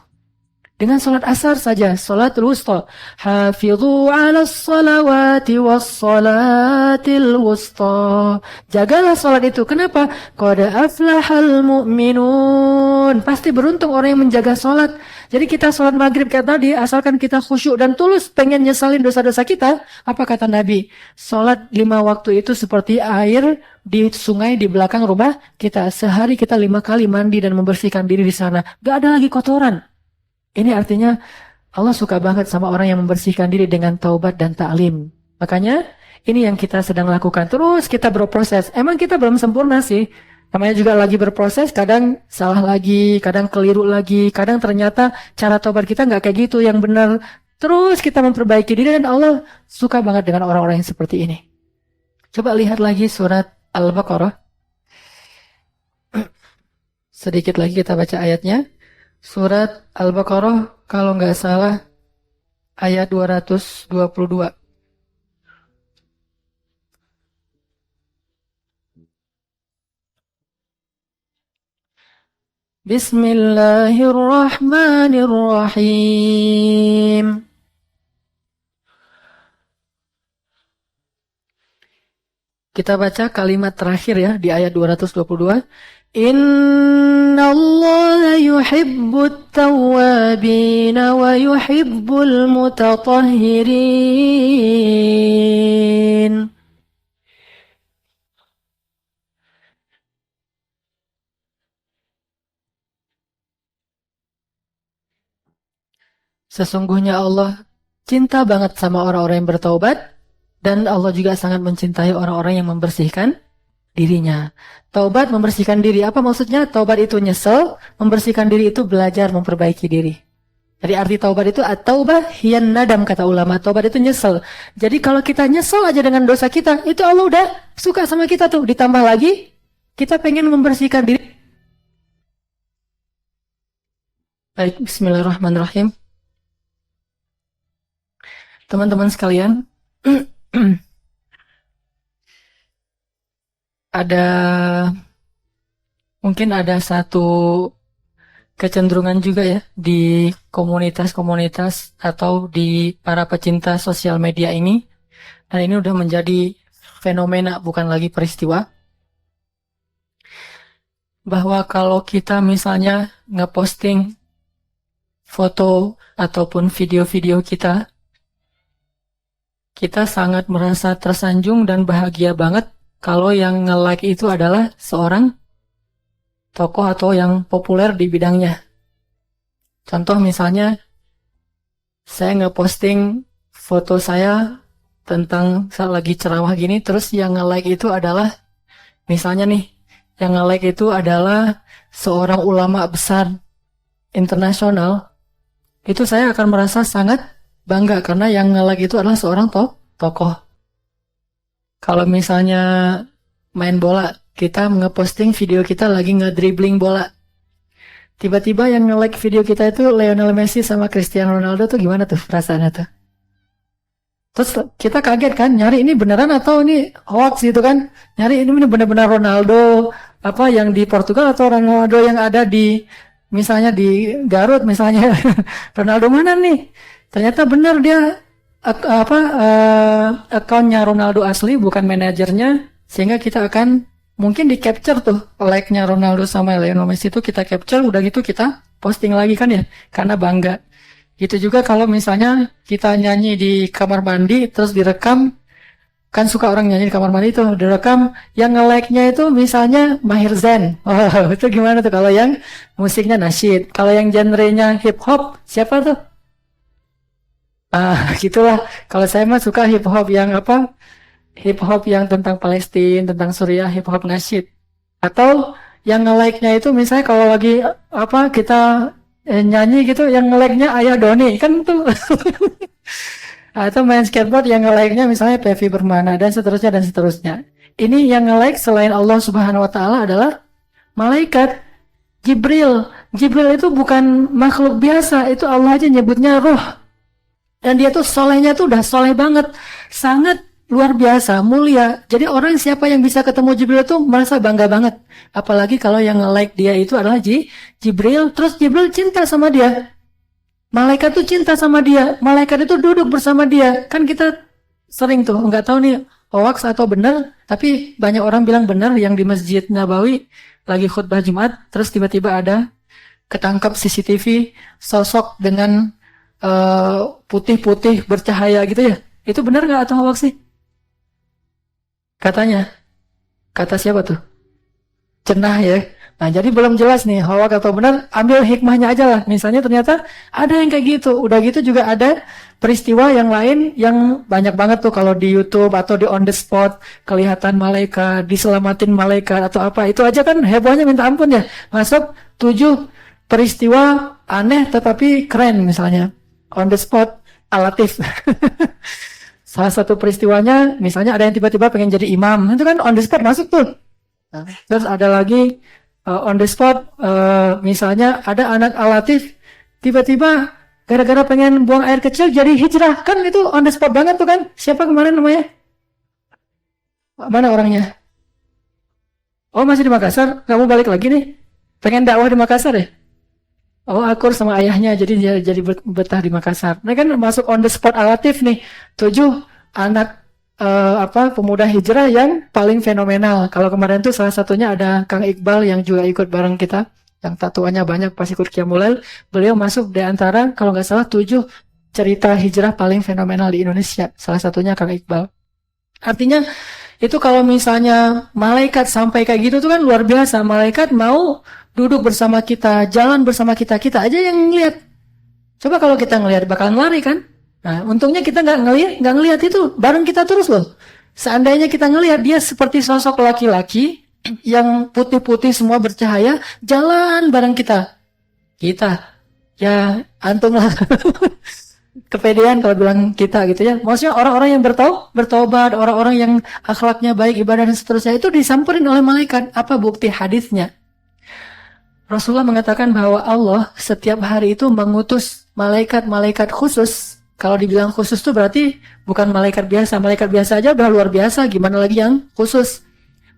Dengan sholat asar saja, sholatul wusta. Hafidhu ala salawati was salatil wusta. Jagalah sholat itu. Kenapa? Qad aflahal mu'minun. Pasti beruntung orang yang menjaga sholat. Jadi kita sholat maghrib kayak tadi, asalkan kita khusyuk dan tulus pengen nyesalin dosa-dosa kita. Apa kata Nabi? Sholat 5 waktu itu seperti air di sungai di belakang rumah kita. Sehari kita 5 kali mandi dan membersihkan diri di sana. Gak ada lagi kotoran. Ini artinya Allah suka banget sama orang yang membersihkan diri dengan taubat dan ta'lim. Makanya ini yang kita sedang lakukan. Terus kita berproses. Emang kita belum sempurna sih. Namanya juga lagi berproses. Kadang salah lagi, kadang keliru lagi. Kadang ternyata cara taubat kita nggak kayak gitu yang benar. Terus kita memperbaiki diri dan Allah suka banget dengan orang-orang yang seperti ini. Coba lihat lagi surat Al-Baqarah. Sedikit lagi kita baca ayatnya. Surat Al-Baqarah kalau nggak salah ayat 222. Bismillahirrahmanirrahim. Kita baca kalimat terakhir ya di ayat 222. Innallaha yuhibbut tawwabin wa yuhibbul mutatahhirin. Sesungguhnya Allah cinta banget sama orang-orang yang bertaubat. Dan Allah juga sangat mencintai orang-orang yang membersihkan dirinya. Taubat membersihkan diri. Apa maksudnya? Taubat itu nyesel, membersihkan diri itu belajar memperbaiki diri. Jadi arti taubat itu at-taubah hiyan nadam kata ulama. Taubat itu nyesel. Jadi kalau kita nyesel aja dengan dosa kita, itu Allah udah suka sama kita tuh. Ditambah lagi, kita pengen membersihkan diri. Baik, bismillahirrahmanirrahim. Teman-teman sekalian, mungkin ada satu kecenderungan juga ya di komunitas-komunitas atau di para pecinta sosial media ini, dan ini udah menjadi fenomena bukan lagi peristiwa, bahwa kalau kita misalnya ngeposting foto ataupun video-video kita sangat merasa tersanjung dan bahagia banget kalau yang nge-like itu adalah seorang tokoh atau yang populer di bidangnya. Contoh misalnya, saya nge-posting foto saya tentang saya lagi ceramah gini, terus yang nge-like itu adalah, misalnya nih, yang nge-like itu adalah seorang ulama besar internasional, itu saya akan merasa sangat bangga karena yang nge-like itu adalah seorang tokoh. Kalau misalnya main bola, kita nge-posting video kita lagi nge-dribbling bola. Tiba-tiba yang nge-like video kita itu Lionel Messi sama Cristiano Ronaldo tuh gimana tuh perasaannya tuh? Terus kita kaget kan, nyari ini beneran atau ini hoax gitu kan? Nyari ini benar-benar Ronaldo apa yang di Portugal atau Ronaldo yang ada di misalnya di Garut misalnya. Ronaldo mana nih? Ternyata benar dia akunnya Ronaldo asli bukan manajernya, sehingga kita akan mungkin di capture tuh like-nya Ronaldo sama Lionel Messi itu kita capture, udah gitu kita posting lagi kan ya, karena bangga. Gitu juga kalau misalnya kita nyanyi di kamar mandi terus direkam, kan suka orang nyanyi di kamar mandi itu direkam, yang nge-like-nya itu misalnya Maher Zain. Oh, itu gimana tuh kalau yang musiknya nasyid, kalau yang genrenya hip hop siapa tuh? Gitulah. Kalau saya mah suka hip hop yang apa? Hip hop yang tentang Palestina, tentang Suriah, hip hop nasyid. Atau yang nge-like-nya itu misalnya kalau lagi apa kita nyanyi gitu, yang nge-like-nya Ayah Doni kan tuh. Atau main skateboard yang nge-like-nya misalnya Pevi Bermana dan seterusnya dan seterusnya. Ini yang nge-like selain Allah Subhanahu wa taala adalah malaikat Jibril. Jibril itu bukan makhluk biasa, itu Allah aja nyebutnya roh. Dan dia tuh solehnya tuh udah soleh banget. Sangat luar biasa, mulia. Jadi orang siapa yang bisa ketemu Jibril tuh merasa bangga banget. Apalagi kalau yang nge-like dia itu adalah Jibril. Terus Jibril cinta sama dia. Malaikat tuh cinta sama dia. Malaikat itu duduk bersama dia. Kan kita sering tuh, nggak tahu nih hoax atau benar. Tapi banyak orang bilang benar yang di Masjid Nabawi lagi khutbah Jumat. Terus tiba-tiba ada ketangkap CCTV sosok dengan putih-putih bercahaya gitu ya. Itu benar nggak atau hoax sih? Katanya. Kata siapa tuh? Cenah ya. Nah, jadi belum jelas nih hoax atau benar, ambil hikmahnya aja lah. Misalnya ternyata ada yang kayak gitu. Udah gitu juga ada peristiwa yang lain yang banyak banget tuh kalau di YouTube atau di on the spot kelihatan malaikat, diselamatin malaikat atau apa. Itu aja kan hebohnya minta ampun ya. Masuk 7 peristiwa aneh tetapi keren misalnya. On the spot alatif. Salah satu peristiwanya, misalnya ada yang tiba-tiba pengen jadi imam, itu kan on the spot masuk tuh. Terus ada lagi on the spot, misalnya ada anak alatif, tiba-tiba gara-gara pengen buang air kecil jadi hijrah, kan itu on the spot banget tuh kan. Siapa kemarin namanya? Mana orangnya? Oh masih di Makassar, kamu balik lagi nih? Pengen dakwah di Makassar ya? Oh akur sama ayahnya, jadi dia jadi betah di Makassar. Nah kan masuk on the spot alatif nih. 7 anak pemuda hijrah yang paling fenomenal. Kalau kemarin tuh salah satunya ada Kang Iqbal yang juga ikut bareng kita, yang tatuannya banyak pas ikut Qiyamul Lail. Beliau masuk di antara kalau nggak salah 7 cerita hijrah paling fenomenal di Indonesia. Salah satunya Kang Iqbal. Artinya itu kalau misalnya malaikat sampai kayak gitu tuh kan luar biasa. Malaikat mau duduk bersama kita, jalan bersama kita, kita aja yang ngelihat. Coba kalau kita ngelihat bakalan lari kan? Nah, untungnya kita nggak ngelihat itu, bareng kita terus loh. Seandainya kita ngelihat dia seperti sosok laki-laki yang putih-putih semua bercahaya, jalan bareng kita. Kita, ya antum lah. Kepedean kalau bilang kita gitu ya. Maksudnya orang-orang yang bertobat, orang-orang yang akhlaknya baik, ibadah dan seterusnya itu disamperin oleh malaikat. Apa bukti hadisnya? Rasulullah mengatakan bahwa Allah setiap hari itu mengutus malaikat-malaikat khusus. Kalau dibilang khusus itu berarti bukan malaikat biasa. Malaikat biasa aja udah luar biasa, gimana lagi yang khusus.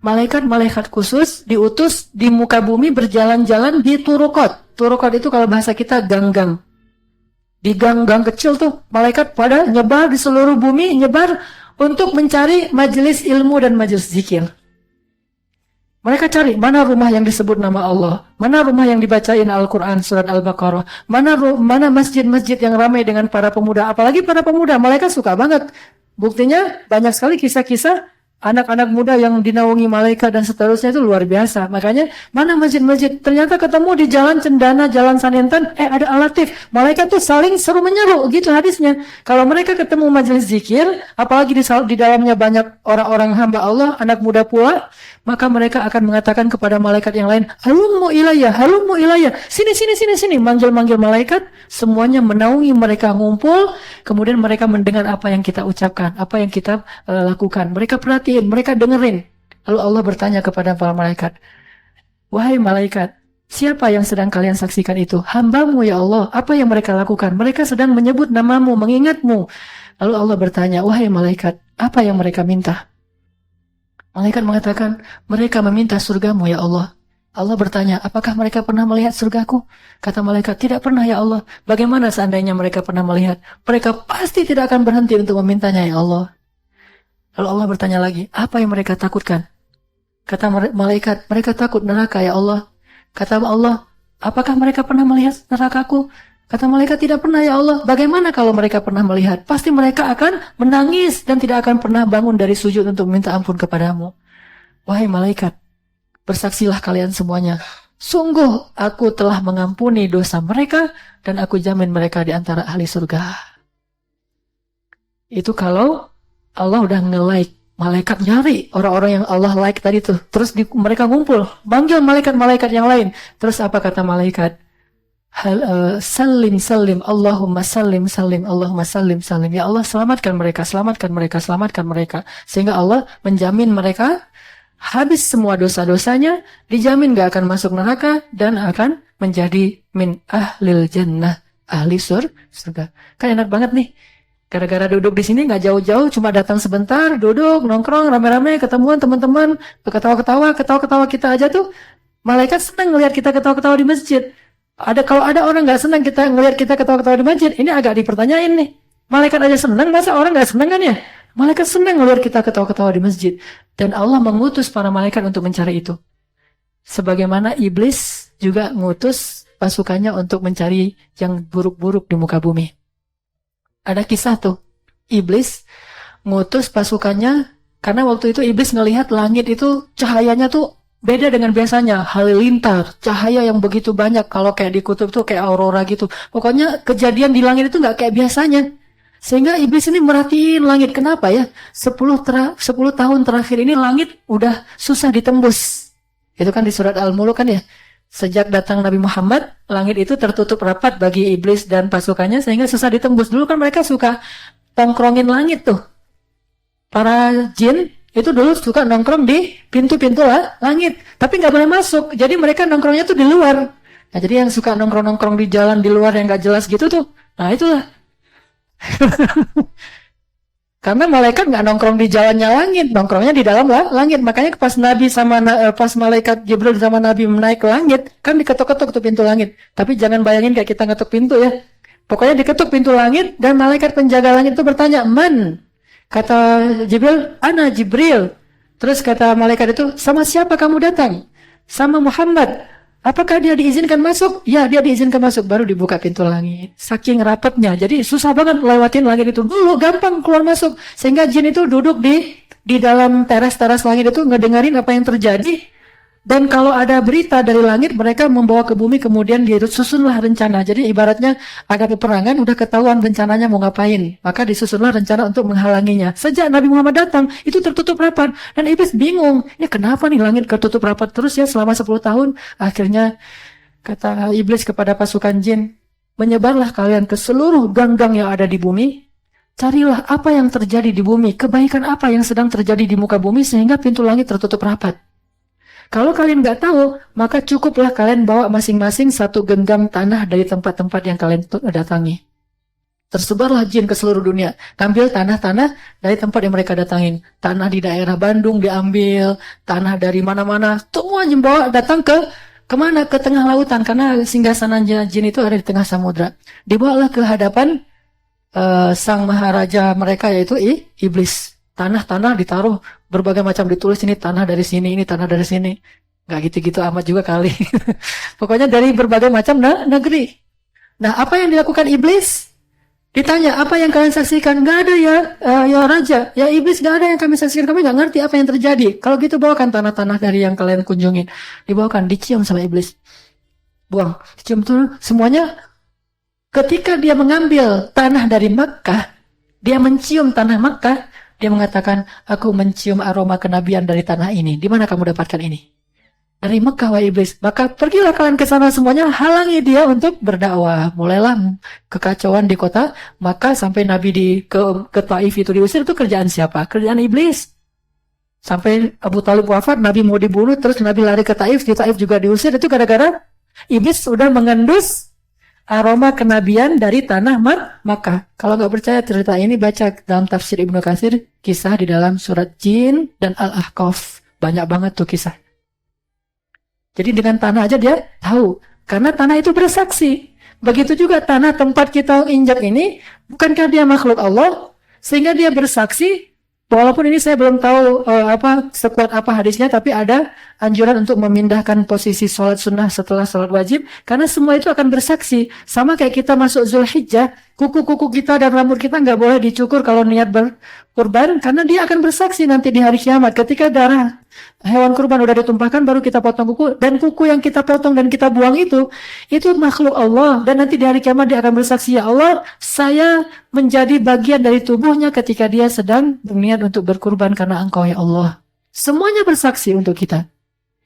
Malaikat-malaikat khusus diutus di muka bumi berjalan-jalan di turukot. Turukot itu kalau bahasa kita gang-gang. Di gang-gang kecil tuh malaikat pada nyebar di seluruh bumi, nyebar untuk mencari majelis ilmu dan majelis zikir. Mereka cari mana rumah yang disebut nama Allah, mana rumah yang dibacain Al-Quran surat Al-Baqarah, mana masjid-masjid yang ramai dengan para pemuda, apalagi para pemuda, mereka suka banget. Buktinya banyak sekali kisah-kisah anak-anak muda yang dinaungi malaikat dan seterusnya itu luar biasa. Makanya mana masjid-masjid, ternyata ketemu di jalan Cendana, jalan Sanintan, ada alatif. Malaikat tuh saling seru menyeru, gitu hadisnya. Kalau mereka ketemu majelis zikir, apalagi di dalamnya banyak orang-orang hamba Allah, anak muda pula, maka mereka akan mengatakan kepada malaikat yang lain, halummu ilayya, sini, manggil-manggil malaikat, semuanya menaungi mereka ngumpul, kemudian mereka mendengar apa yang kita ucapkan, apa yang kita lakukan. Mereka perhatiin, mereka dengerin. Lalu Allah bertanya kepada para malaikat, wahai malaikat, siapa yang sedang kalian saksikan itu? Hambamu ya Allah. Apa yang mereka lakukan? Mereka sedang menyebut namamu, mengingatmu. Lalu Allah bertanya, wahai malaikat, apa yang mereka minta? Malaikat mengatakan, mereka meminta surgamu ya Allah. Allah bertanya, apakah mereka pernah melihat surgaku? Kata malaikat, tidak pernah ya Allah. Bagaimana seandainya mereka pernah melihat? Mereka pasti tidak akan berhenti untuk memintanya ya Allah. Lalu Allah bertanya lagi, apa yang mereka takutkan? Kata malaikat, mereka takut neraka ya Allah. Kata Allah, apakah mereka pernah melihat nerakaku? Kata malaikat, tidak pernah ya Allah. Bagaimana kalau mereka pernah melihat? Pasti mereka akan menangis dan tidak akan pernah bangun dari sujud untuk minta ampun kepadamu. Wahai malaikat, bersaksilah kalian semuanya. Sungguh aku telah mengampuni dosa mereka dan aku jamin mereka di antara ahli surga. Itu kalau Allah udah nge-like. Malaikat nyari orang-orang yang Allah like tadi tuh. Terus mereka ngumpul. Manggil malaikat-malaikat yang lain. Terus apa kata malaikat? Salim, Allahumma salim, Allahumma salim. Ya Allah, selamatkan mereka. Sehingga Allah menjamin mereka habis semua dosa-dosanya, dijamin gak akan masuk neraka, dan akan menjadi min ahlil jannah, ahli surga. Kan enak banget nih. Gara-gara duduk di sini gak jauh-jauh, cuma datang sebentar, duduk, nongkrong, rame-rame, ketemuan teman-teman, ketawa-ketawa kita aja tuh. Malaikat senang ngelihat kita ketawa-ketawa di masjid. Kalau ada orang nggak senang kita ngelihat kita ketawa-ketawa di masjid, ini agak dipertanyain nih. Malaikat aja senang, masa orang nggak senang kan ya? Malaikat senang ngelihat kita ketawa-ketawa di masjid. Dan Allah mengutus para malaikat untuk mencari itu. Sebagaimana iblis juga ngutus pasukannya untuk mencari yang buruk-buruk di muka bumi. Ada kisah tuh, iblis ngutus pasukannya karena waktu itu iblis ngelihat langit itu cahayanya tuh beda dengan biasanya, halilintar, cahaya yang begitu banyak. Kalau kayak di kutub tuh kayak aurora gitu. Pokoknya kejadian di langit itu nggak kayak biasanya. Sehingga iblis ini merhatiin langit. Kenapa ya? 10 tahun terakhir ini langit udah susah ditembus. Itu kan di surat Al-Mulk kan ya. Sejak datang Nabi Muhammad, langit itu tertutup rapat bagi iblis dan pasukannya sehingga susah ditembus. Dulu kan mereka suka tongkrongin langit tuh. Para jin itu dulu suka nongkrong di pintu-pintu langit, tapi nggak boleh masuk. Jadi mereka nongkrongnya tuh di luar. Nah, jadi yang suka nongkrong-nongkrong di jalan di luar yang nggak jelas gitu tuh, nah itulah. Karena malaikat nggak nongkrong di jalannya langit, nongkrongnya di dalam langit. Makanya pas Nabi sama pas malaikat Jibril sama Nabi naik ke langit, kan diketuk-ketuk tuh pintu langit. Tapi jangan bayangin kayak kita ngetuk pintu ya. Pokoknya diketuk pintu langit dan malaikat penjaga langit itu bertanya, "Man?" Kata Jibril, "Ana Jibril." Terus kata malaikat itu, "Sama siapa kamu datang?" "Sama Muhammad." "Apakah dia diizinkan masuk?" "Ya, dia diizinkan masuk." Baru dibuka pintu langit. Saking rapatnya. Jadi susah banget lewatin langit itu. Dulu gampang keluar masuk. Sehingga jin itu duduk di dalam teras-teras langit itu ngedengerin apa yang terjadi. Dan kalau ada berita dari langit, mereka membawa ke bumi, kemudian disusunlah rencana. Jadi ibaratnya ada peperangan, udah ketahuan rencananya mau ngapain. Maka disusunlah rencana untuk menghalanginya. Sejak Nabi Muhammad datang, itu tertutup rapat. Dan iblis bingung, ya kenapa nih langit tertutup rapat terus ya selama 10 tahun. Akhirnya kata iblis kepada pasukan jin, "Menyebarlah kalian ke seluruh gang-gang yang ada di bumi. Carilah apa yang terjadi di bumi, kebaikan apa yang sedang terjadi di muka bumi sehingga pintu langit tertutup rapat. Kalau kalian nggak tahu, maka cukuplah kalian bawa masing-masing satu genggam tanah dari tempat-tempat yang kalian datangi." Tersebarlah jin ke seluruh dunia. Ambil tanah-tanah dari tempat yang mereka datangin. Tanah di daerah Bandung diambil, tanah dari mana-mana. Semua jin bawa datang kemana? Ke tengah lautan. Karena singgasana jin itu ada di tengah samudra. Dibawalah ke hadapan sang maharaja mereka yaitu iblis. Tanah-tanah ditaruh berbagai macam, ditulis ini tanah dari sini, ini tanah dari sini. Nggak gitu-gitu amat juga kali. Pokoknya dari berbagai macam negeri. Nah, apa yang dilakukan iblis? Ditanya, apa yang kalian saksikan? Nggak ada ya raja. Ya iblis, nggak ada yang kami saksikan. Kami nggak ngerti apa yang terjadi. Kalau gitu bawakan tanah-tanah dari yang kalian kunjungin. Dibawakan, dicium sama iblis. Buang, dicium tuh semuanya. Ketika dia mengambil tanah dari Makkah, dia mencium tanah Makkah. Dia mengatakan, "Aku mencium aroma kenabian dari tanah ini. Di mana kamu dapatkan ini?" "Dari Mekah, wahai iblis." "Maka pergilah kalian ke sana semuanya, halangi dia untuk berdakwah." Mulailah kekacauan di kota Makkah sampai Nabi ke Taif itu diusir. Itu kerjaan siapa? Kerjaan iblis. Sampai Abu Talib wafat, Nabi mau dibunuh, terus Nabi lari ke Taif, di Taif juga diusir. Itu gara-gara iblis sudah mengendus aroma kenabian dari tanah Makkah. Kalau nggak percaya cerita ini, baca dalam tafsir Ibnu Katsir, kisah di dalam surat Jin dan Al-Ahqaf. Banyak banget tuh kisah. Jadi dengan tanah aja dia tahu. Karena tanah itu bersaksi. Begitu juga tanah tempat kita injak ini, bukankah dia makhluk Allah? Sehingga dia bersaksi. Walaupun ini saya belum tahu sekuat apa hadisnya, tapi ada anjuran untuk memindahkan posisi sholat sunnah setelah sholat wajib, karena semua itu akan bersaksi. Sama kayak kita masuk Zulhijjah, kuku-kuku kita dan rambut kita nggak boleh dicukur kalau niat berkurban, karena dia akan bersaksi nanti di hari kiamat. Ketika darah hewan kurban udah ditumpahkan, baru kita potong kuku, dan kuku yang kita potong dan kita buang itu makhluk Allah, dan nanti di hari kiamat dia akan bersaksi, "Ya Allah, saya menjadi bagian dari tubuhnya ketika dia sedang berniat untuk berkurban karena Engkau ya Allah." Semuanya bersaksi untuk kita.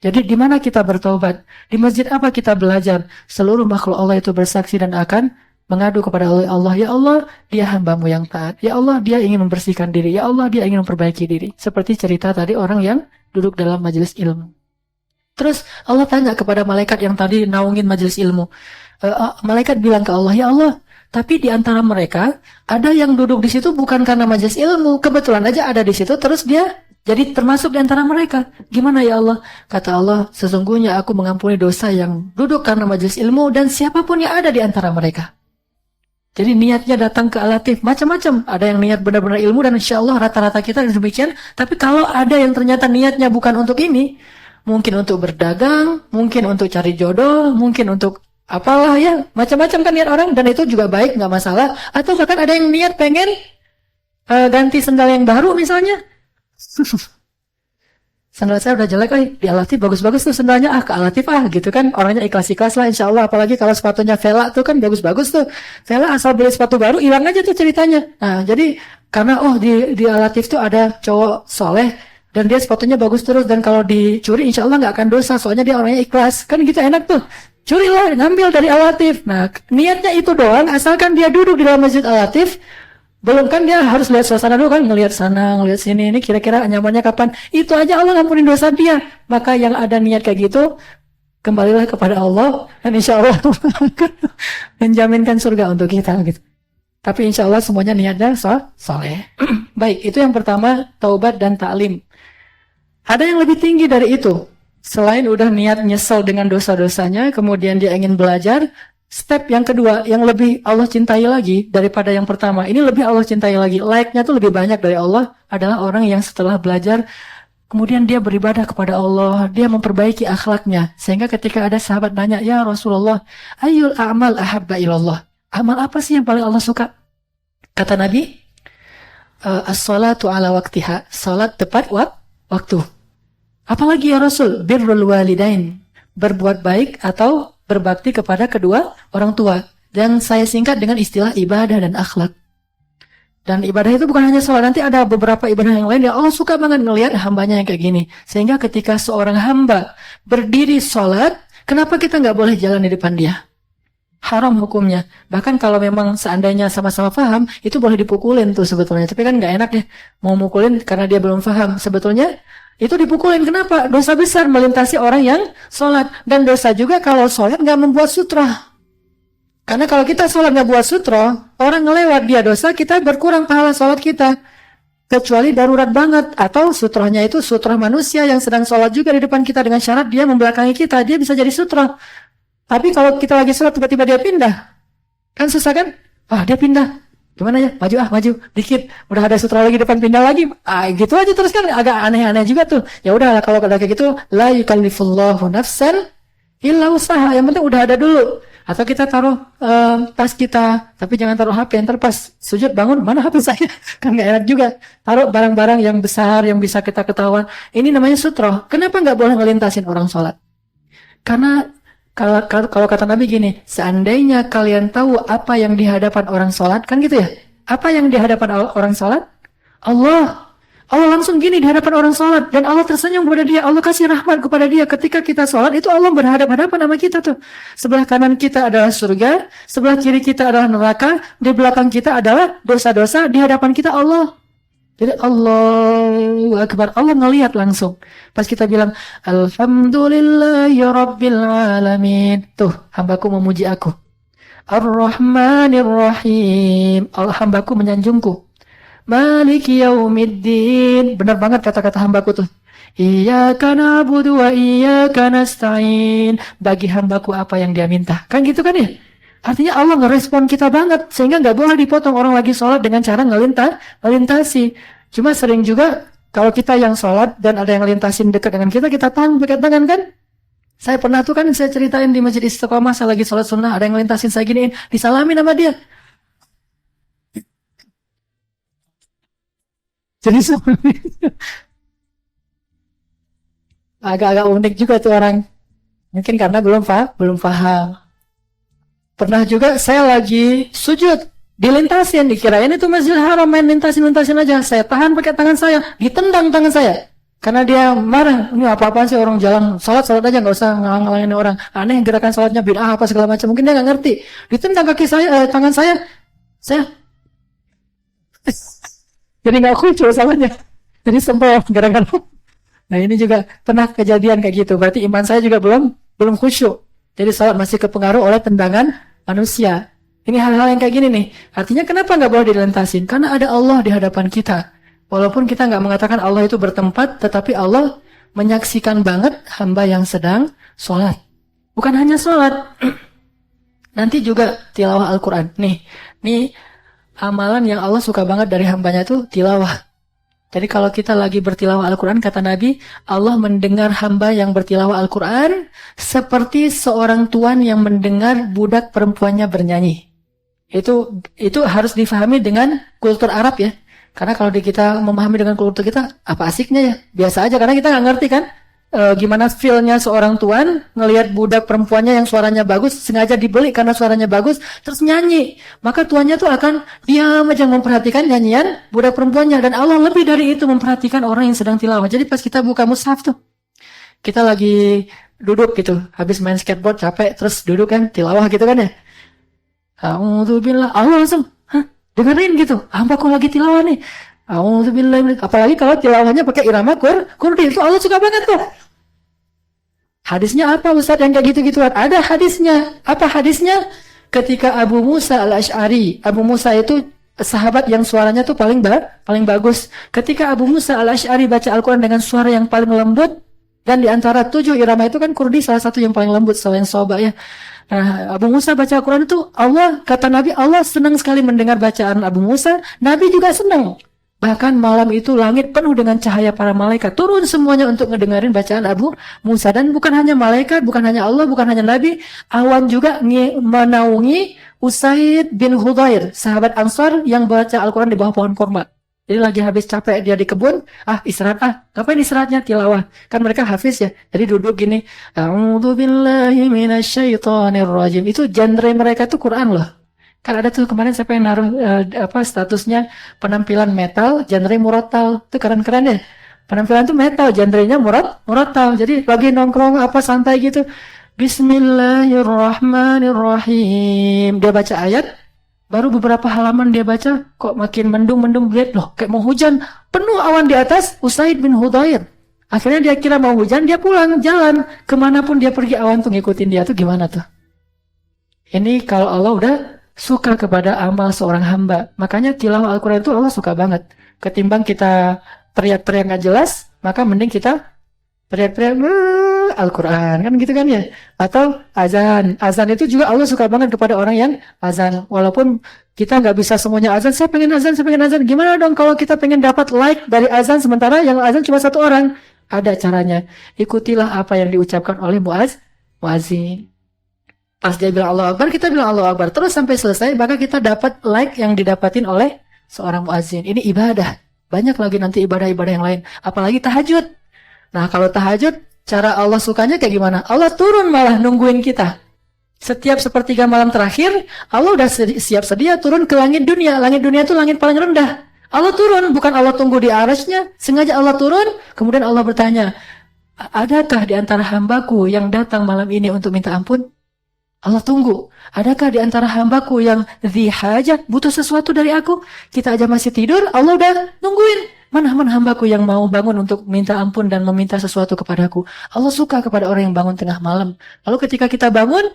Jadi di mana kita bertobat? Di masjid apa kita belajar? Seluruh makhluk Allah itu bersaksi dan akan mengadu kepada Allah. "Ya Allah, dia hambamu yang taat. Ya Allah, dia ingin membersihkan diri. Ya Allah, dia ingin memperbaiki diri." Seperti cerita tadi orang yang duduk dalam majelis ilmu. Terus Allah tanya kepada malaikat yang tadi naungin majelis ilmu. Malaikat bilang ke Allah, "Ya Allah, tapi di antara mereka ada yang duduk di situ bukan karena majelis ilmu. Kebetulan aja ada di situ, terus dia jadi termasuk di antara mereka. Gimana ya Allah?" Kata Allah, "Sesungguhnya aku mengampuni dosa yang duduk karena majelis ilmu dan siapapun yang ada di antara mereka." Jadi niatnya datang ke Al-Latif macam-macam. Ada yang niat benar-benar ilmu, dan insya Allah rata-rata kita demikian. Tapi kalau ada yang ternyata niatnya bukan untuk ini, mungkin untuk berdagang, mungkin untuk cari jodoh, mungkin untuk apalah ya, macam-macam kan niat orang, dan itu juga baik, nggak masalah. Atau bahkan ada yang niat pengen ganti sendal yang baru misalnya. Sandal saya udah jelek, di Al-Latif bagus-bagus tuh sandalnya, ke Al-Latif gitu kan, orangnya ikhlas-ikhlas lah insya Allah. Apalagi kalau sepatunya Vela tuh kan bagus-bagus tuh. Vela asal beli sepatu baru, hilang aja tuh ceritanya. Nah jadi karena di Al-Latif tuh ada cowok soleh, Dan dia sepatunya bagus terus, dan kalau dicuri insya Allah nggak akan dosa, soalnya dia orangnya ikhlas. Kan gitu enak tuh. Curilah, ngambil dari Al-Latif. Nah, niatnya itu doang, asalkan dia duduk di dalam masjid Al-Latif, belum kan dia harus lihat suasana dulu kan, ngelihat sana, ngelihat sini, ini kira-kira nyamannya kapan. Itu aja Allah ngampunin dosa dia. Maka yang ada niat kayak gitu, kembalilah kepada Allah, dan insya Allah menjaminkan surga untuk kita gitu. Tapi insya Allah semuanya niatnya soleh. Baik, itu yang pertama, taubat dan ta'lim. Ada yang lebih tinggi dari itu. Selain udah niat nyesel dengan dosa-dosanya, kemudian dia ingin belajar, step yang kedua, yang lebih Allah cintai lagi daripada yang pertama. Ini lebih Allah cintai lagi. Like-nya tuh lebih banyak dari Allah, adalah orang yang setelah belajar, kemudian dia beribadah kepada Allah, dia memperbaiki akhlaknya. Sehingga ketika ada sahabat nanya, ya Rasulullah, ayyul a'mal ahabba ilallah. Amal apa sih yang paling Allah suka? Kata Nabi, as-salatu ala waktiha. Salat tepat waktu. Apalagi ya Rasul? Birrul walidain. Berbuat baik atau berbakti kepada kedua orang tua. Dan saya singkat dengan istilah ibadah dan akhlak. Dan ibadah itu bukan hanya salat. Nanti ada beberapa ibadah yang lain yang Allah suka banget ngelihat hambanya yang kayak gini. Sehingga ketika seorang hamba berdiri salat, kenapa kita nggak boleh jalan di depan dia? Haram hukumnya. Bahkan kalau memang seandainya sama-sama paham, itu boleh dipukulin tuh sebetulnya. Tapi kan nggak enak ya, mau mukulin karena dia belum paham. Sebetulnya itu dipukulin. Kenapa? Dosa besar melintasi orang yang sholat. Dan dosa juga kalau sholat nggak membuat sutra. Karena kalau kita sholat nggak buat sutra, orang ngelewat dia dosa, kita berkurang pahala sholat kita. Kecuali darurat banget. Atau sutranya itu sutra manusia yang sedang sholat juga di depan kita dengan syarat dia membelakangi kita. Dia bisa jadi sutra. Tapi kalau kita lagi sholat tiba-tiba dia pindah, kan susah kan? Dia pindah. Gimana ya? Maju dikit. Udah ada sutra lagi depan, pindah lagi. Gitu aja terus kan, agak aneh-aneh juga tuh. Ya udah, kalau kayak gitu, la yukallifullahu nafsan illa usaha. Yang penting udah ada dulu. Atau kita taruh tas kita, tapi jangan taruh HP. Ntar pas sujud bangun, mana HP saya? Kan nggak enak juga. Taruh barang-barang yang besar yang bisa kita ketahuan. Ini namanya sutra. Kenapa nggak boleh ngelintasin orang sholat? Karena kalau kata Nabi gini, seandainya kalian tahu apa yang di hadapan orang sholat, kan gitu ya? Apa yang di hadapan orang sholat? Allah langsung gini di hadapan orang sholat, dan Allah tersenyum kepada dia, Allah kasih rahmat kepada dia. Ketika kita sholat, itu Allah berhadapan-hadapan sama kita tuh. Sebelah kanan kita adalah surga, sebelah kiri kita adalah neraka, di belakang kita adalah dosa-dosa, di hadapan kita Allah. Jadi Allahu Akbar, Allah ngelihat langsung. Pas kita bilang Alhamdulillahi Rabbil Alamin, tuh hambaku memuji aku. Ar-Rahmanir Rahim, hambaku menyanjungku. Maliki Yaumiddin, benar banget kata-kata hambaku tuh. Iyyaka na'budu wa iyyaka nasta'in, bagi hambaku apa yang dia minta. Kan gitu kan ya? Artinya Allah ngerespon kita banget, sehingga nggak boleh dipotong orang lagi sholat dengan cara ngelintasi. Cuma sering juga kalau kita yang sholat dan ada yang ngelintasin dekat dengan kita tahan pakai tangan kan? Saya pernah tuh kan, saya ceritain di Masjid Istiqomah, saya lagi sholat sunnah, ada yang ngelintasin saya giniin, disalamin sama dia. Jadi agak-agak unik juga tuh orang. Mungkin karena belum paham. Pernah juga saya lagi sujud, dilintasin, dikirain itu Masjidil Haram, main lintasin aja. Saya tahan pakai tangan saya, ditendang tangan saya. Karena dia marah, ini apa-apaan sih orang jalan, salat aja, nggak usah ngalang-ngalangin orang. Aneh gerakan salatnya, bid'ah apa segala macam. Mungkin dia nggak ngerti. Ditendang kaki saya, tangan saya jadi nggak khusyuk salahnya. Jadi sempel gara-gara. Nah ini juga pernah kejadian kayak gitu. Berarti iman saya juga belum khusyuk. Jadi salat masih kepengaruh oleh tendangan manusia. Ini hal-hal yang kayak gini nih. Artinya kenapa nggak boleh dilentasin? Karena ada Allah di hadapan kita. Walaupun kita nggak mengatakan Allah itu bertempat, tetapi Allah menyaksikan banget hamba yang sedang sholat. Bukan hanya sholat. Nanti juga tilawah Al-Quran. Nih amalan yang Allah suka banget dari hambanya itu tilawah. Jadi kalau kita lagi bertilawah Al-Quran, kata Nabi, Allah mendengar hamba yang bertilawah Al-Quran seperti seorang tuan yang mendengar budak perempuannya bernyanyi. Itu harus difahami dengan kultur Arab ya. Karena kalau kita memahami dengan kultur kita, apa asiknya ya? Biasa aja, karena kita nggak ngerti kan. gimana feel-nya seorang tuan ngelihat budak perempuannya yang suaranya bagus, sengaja dibeli karena suaranya bagus, terus nyanyi. Maka tuannya tuh akan diam aja memperhatikan nyanyian budak perempuannya. Dan Allah lebih dari itu memperhatikan orang yang sedang tilawah. Jadi pas kita buka mushaf tuh, kita lagi duduk gitu, habis main skateboard capek, terus duduk kan, tilawah gitu kan ya. A'udzubillah, Allah langsung, dengerin gitu, hambaku lagi tilawah nih. A'udzubillah, apalagi kalau tilawahnya pakai irama kurdi, itu Allah suka banget tuh. Hadisnya apa Ustaz yang kayak gitu-gituan? Ada hadisnya. Apa hadisnya? Ketika Abu Musa al-Ash'ari, Abu Musa itu sahabat yang suaranya tuh paling bagus. Ketika Abu Musa al-Ash'ari baca Al-Quran dengan suara yang paling lembut, dan di antara 7 irama itu kan kurdi salah satu yang paling lembut selain soba ya. Nah, Abu Musa baca Al-Quran itu, kata Nabi, Allah senang sekali mendengar bacaan Abu Musa. Nabi juga senang. Bahkan malam itu langit penuh dengan cahaya para malaikat. Turun semuanya untuk ngedengerin bacaan Abu Musa. Dan bukan hanya malaikat, bukan hanya Allah, bukan hanya Nabi. Awan juga menaungi Usaid bin Hudayr, sahabat Ansar yang baca Al-Quran di bawah pohon kurma. Jadi lagi habis capek dia di kebun, istirahat, ngapain istirahatnya? Tilawah. Kan mereka hafiz ya. Jadi duduk gini, A'udzubillahi minasyaitonirrajim. Itu genre mereka tuh Quran loh. Kan ada tuh kemarin saya pengen naruh statusnya penampilan metal, genre murotal. Itu keren-keren ya. Penampilan tuh metal, genrenya murotal. Jadi lagi nongkrong santai gitu. Bismillahirrahmanirrahim. Dia baca ayat, baru beberapa halaman dia baca, kok makin mendung-mendung, lihat loh, kayak mau hujan. Penuh awan di atas, Usaid bin Hudayr. Akhirnya dia kira mau hujan, dia pulang, jalan. Kemanapun dia pergi, awan tuh ngikutin dia tuh gimana tuh. Ini kalau Allah udah suka kepada amal seorang hamba. Makanya tilawah Al-Quran itu Allah suka banget. Ketimbang kita teriak-teriak gak jelas, maka mending kita teriak-teriak Al-Quran, kan gitu kan ya. Atau azan itu juga Allah suka banget kepada orang yang azan. Walaupun kita nggak bisa semuanya azan, saya pengen azan. Gimana dong kalau kita pengen dapat like dari azan, sementara yang azan cuma 1 orang? Ada caranya. Ikutilah apa yang diucapkan oleh muazzin. Pas dia bilang Allah Akbar, kita bilang Allah Akbar terus sampai selesai, maka kita dapat like yang didapatin oleh seorang muazzin. Ini ibadah. Banyak lagi nanti ibadah-ibadah yang lain. Apalagi tahajud. Nah, kalau tahajud, cara Allah sukanya kayak gimana? Allah turun malah nungguin kita. Setiap sepertiga malam terakhir, Allah udah siap sedia turun ke langit dunia. Langit dunia itu langit paling rendah. Allah turun, bukan Allah tunggu di arasnya. Sengaja Allah turun, kemudian Allah bertanya, adakah di antara hambaku yang datang malam ini untuk minta ampun? Allah tunggu. Adakah di antara hambaku yang hajat, butuh sesuatu dari aku? Kita aja masih tidur, Allah udah nungguin. Mana hambaku yang mau bangun untuk minta ampun dan meminta sesuatu kepadaku? Allah suka kepada orang yang bangun tengah malam. Lalu ketika kita bangun,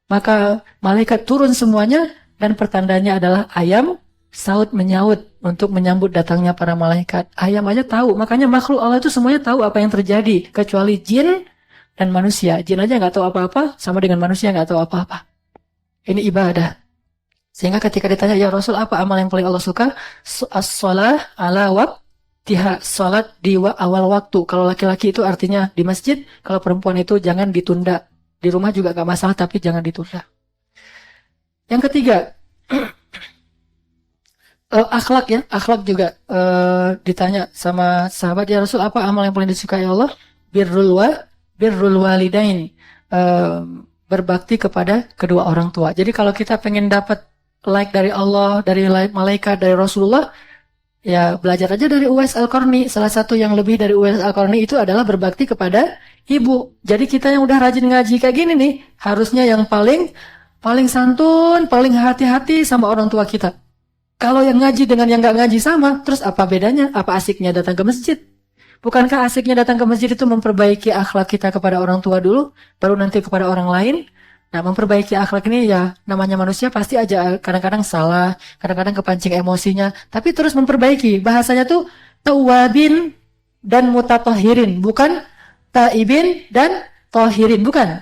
maka malaikat turun semuanya, dan pertandanya adalah ayam saut menyaut untuk menyambut datangnya para malaikat. Ayam aja tahu, makanya makhluk Allah itu semuanya tahu apa yang terjadi, kecuali jin dan manusia. Jin aja nggak tahu apa-apa, sama dengan manusia nggak tahu apa-apa. Ini ibadah. Sehingga ketika ditanya, ya Rasul, apa amal yang paling Allah suka? As-shalah ala waqtiha, salat di awal waktu. Kalau laki-laki itu artinya di masjid, kalau perempuan itu jangan ditunda. Di rumah juga gak masalah, tapi jangan ditunda. Yang ketiga, akhlak ya. Akhlak juga ditanya sama sahabat, ya Rasul, apa amal yang paling disukai Allah? Birrul walidain, berbakti kepada kedua orang tua. Jadi kalau kita pengen dapat like dari Allah, dari malaikat, dari Rasulullah, ya belajar aja dari Uwais Al-Qarni. Salah satu yang lebih dari Uwais Al-Qarni itu adalah berbakti kepada ibu. Jadi kita yang udah rajin ngaji kayak gini nih, harusnya yang paling santun, paling hati-hati sama orang tua kita. Kalau yang ngaji dengan yang gak ngaji sama, terus apa bedanya? Apa asiknya datang ke masjid? Bukankah asiknya datang ke masjid itu memperbaiki akhlak kita kepada orang tua dulu, baru nanti kepada orang lain? Nah, memperbaiki akhlak ini ya namanya manusia pasti aja kadang-kadang salah, kadang-kadang kepancing emosinya, tapi terus memperbaiki. Bahasanya tuh tawabin dan mutatahhirin, bukan taibin dan tohirin, bukan.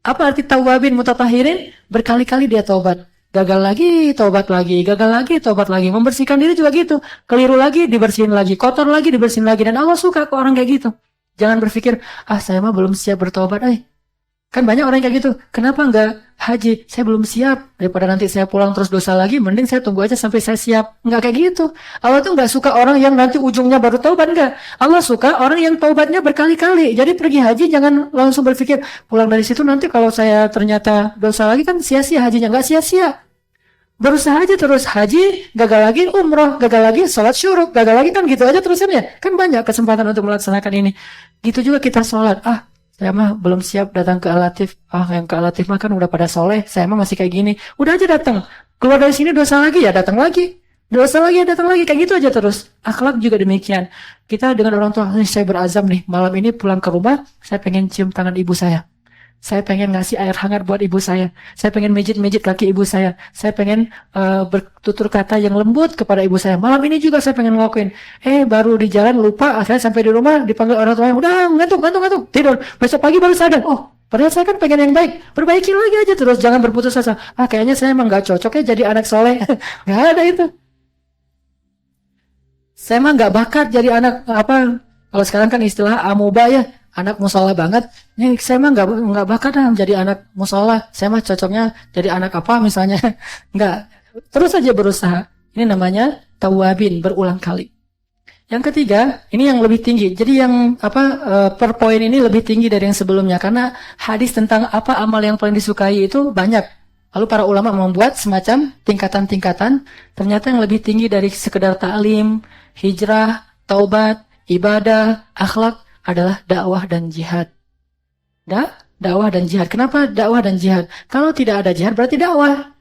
Apa arti tawabin mutatahhirin? Berkali-kali dia taubat. Gagal lagi, taubat lagi, gagal lagi, taubat lagi. Membersihkan diri juga gitu. Keliru lagi, dibersihin lagi. Kotor lagi, dibersihin lagi. Dan Allah suka ke orang kayak gitu. Jangan berpikir, saya mah belum siap bertobat. Kan banyak orang kayak gitu. Kenapa enggak haji? Saya belum siap. Daripada nanti saya pulang terus dosa lagi, mending saya tunggu aja sampai saya siap. Enggak kayak gitu. Allah tuh enggak suka orang yang nanti ujungnya baru taubat, enggak. Allah suka orang yang taubatnya berkali-kali. Jadi pergi haji jangan langsung berpikir, pulang dari situ nanti kalau saya ternyata dosa lagi kan sia-sia hajinya. Enggak sia-sia. Berusaha aja terus haji, gagal lagi umroh, gagal lagi sholat syuruk, gagal lagi kan gitu aja terusannya. Kan banyak kesempatan untuk melaksanakan ini. Gitu juga kita sholat. Saya mah belum siap datang ke Al-Latif. Yang ke Al-Latif mah kan udah pada soleh. Saya mah masih kayak gini. Udah aja datang. Keluar dari sini dosa lagi ya datang lagi. Dosa lagi ya datang lagi. Kayak gitu aja terus. Akhlak juga demikian. Kita dengan orang tua, saya berazam nih. Malam ini pulang ke rumah, saya pengen cium tangan ibu saya. Saya pengen ngasih air hangat buat ibu saya. Saya pengen mijit-mijit kaki ibu saya. Saya pengen bertutur kata yang lembut kepada ibu saya. Malam ini juga saya pengen ngelakuin. Baru di jalan lupa. Akhirnya sampai di rumah dipanggil orang tuanya. Udah ngantuk. Tidur. Besok pagi baru sadar. Padahal saya kan pengen yang baik. Perbaiki lagi aja terus. Jangan berputus asa. Kayaknya saya emang gak cocok ya jadi anak soleh. Gak ada itu. Saya emang gak bakat jadi anak kalau sekarang kan istilah amuba ya. Anak musola banget. Saya mah nggak bakat jadi anak musola. Saya mah cocoknya jadi anak apa misalnya. Nggak. Terus aja berusaha. Ini namanya tawabin, berulang kali. Yang ketiga, ini yang lebih tinggi. Jadi yang per poin ini lebih tinggi dari yang sebelumnya karena hadis tentang apa amal yang paling disukai itu banyak. Lalu para ulama membuat semacam tingkatan-tingkatan. Ternyata yang lebih tinggi dari sekedar ta'lim, hijrah, taubat, ibadah, akhlak adalah dakwah dan jihad. Dakwah dan jihad. Kenapa dakwah dan jihad? Kalau tidak ada jihad berarti dakwah.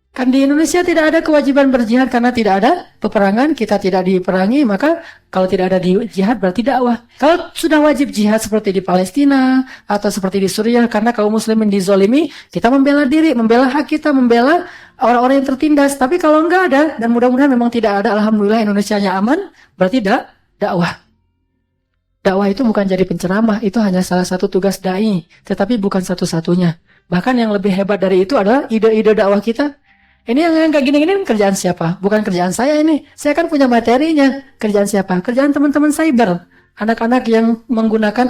Kan di Indonesia tidak ada kewajiban berjihad karena tidak ada peperangan, kita tidak diperangi, maka kalau tidak ada di jihad berarti dakwah. Kalau sudah wajib jihad seperti di Palestina atau seperti di Suriah karena kaum muslimin dizolimi, kita membela diri, membela hak kita, membela orang-orang yang tertindas. Tapi kalau enggak ada, dan mudah-mudahan memang tidak ada, alhamdulillah Indonesianya aman, berarti dakwah. Dakwah itu bukan jadi penceramah, itu hanya salah satu tugas dai, tetapi bukan satu-satunya. Bahkan yang lebih hebat dari itu adalah ide-ide dakwah kita. Ini yang kayak gini-gini kerjaan siapa? Bukan kerjaan saya ini. Saya kan punya materinya. Kerjaan siapa? Kerjaan teman-teman cyber. Anak-anak yang menggunakan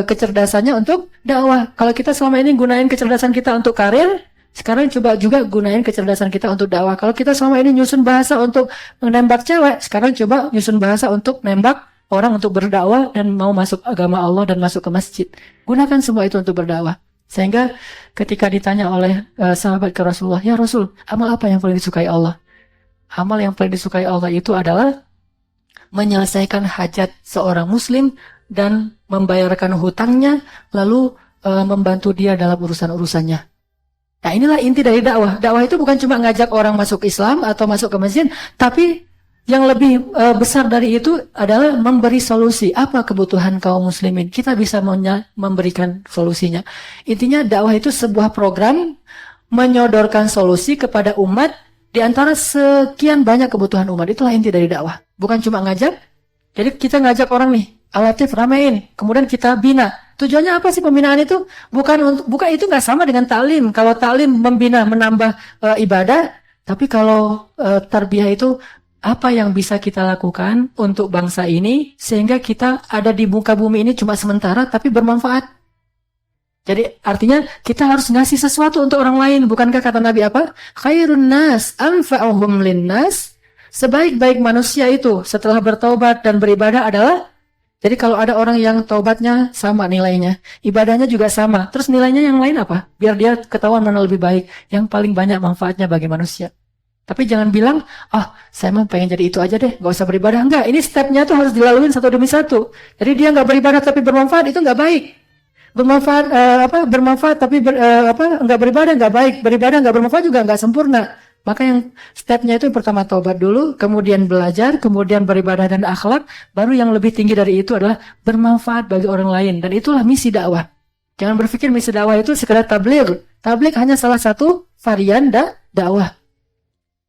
kecerdasannya untuk dakwah. Kalau kita selama ini gunain kecerdasan kita untuk karir, sekarang coba juga gunain kecerdasan kita untuk dakwah. Kalau kita selama ini nyusun bahasa untuk menembak cewek, sekarang coba nyusun bahasa untuk nembak orang untuk berdakwah dan mau masuk agama Allah dan masuk ke masjid. Gunakan semua itu untuk berdakwah. Sehingga ketika ditanya oleh sahabat ke Rasulullah, ya Rasul, amal apa yang paling disukai Allah? Amal yang paling disukai Allah itu adalah menyelesaikan hajat seorang muslim dan membayarkan hutangnya, lalu membantu dia dalam urusan-urusannya. Nah inilah inti dari dakwah. Dakwah itu bukan cuma ngajak orang masuk Islam atau masuk ke masjid, tapi yang lebih besar dari itu adalah memberi solusi. Apa kebutuhan kaum muslimin? Kita bisa memberikan solusinya. Intinya dakwah itu sebuah program menyodorkan solusi kepada umat di antara sekian banyak kebutuhan umat. Itulah inti dari dakwah. Bukan cuma ngajak. Jadi kita ngajak orang nih, Al-Latif ramein, kemudian kita bina. Tujuannya apa sih pembinaan itu? Bukan itu nggak sama dengan ta'lim. Kalau ta'lim membina, menambah ibadah, tapi kalau tarbiyah itu apa yang bisa kita lakukan untuk bangsa ini sehingga kita ada di muka bumi ini cuma sementara tapi bermanfaat. Jadi artinya kita harus ngasih sesuatu untuk orang lain. Bukankah kata Nabi apa? Khairun nas anfa'uhum linnas. Sebaik-baik manusia itu setelah bertaubat dan beribadah adalah, jadi kalau ada orang yang taubatnya sama nilainya, ibadahnya juga sama, terus nilainya yang lain apa? Biar dia ketahuan mana lebih baik, yang paling banyak manfaatnya bagi manusia. Tapi jangan bilang, saya mau pengen jadi itu aja deh, gak usah beribadah. Enggak, ini stepnya tuh harus dilalui satu demi satu. Jadi dia gak beribadah tapi bermanfaat, itu gak baik. Bermanfaat tapi nggak beribadah nggak baik, beribadah nggak bermanfaat juga nggak sempurna. Maka yang stepnya itu pertama taubat dulu, kemudian belajar, kemudian beribadah dan akhlak, baru yang lebih tinggi dari itu adalah bermanfaat bagi orang lain. Dan itulah misi dakwah. Jangan berpikir misi dakwah itu sekedar tabligh. Tabligh hanya salah satu varian dakwah.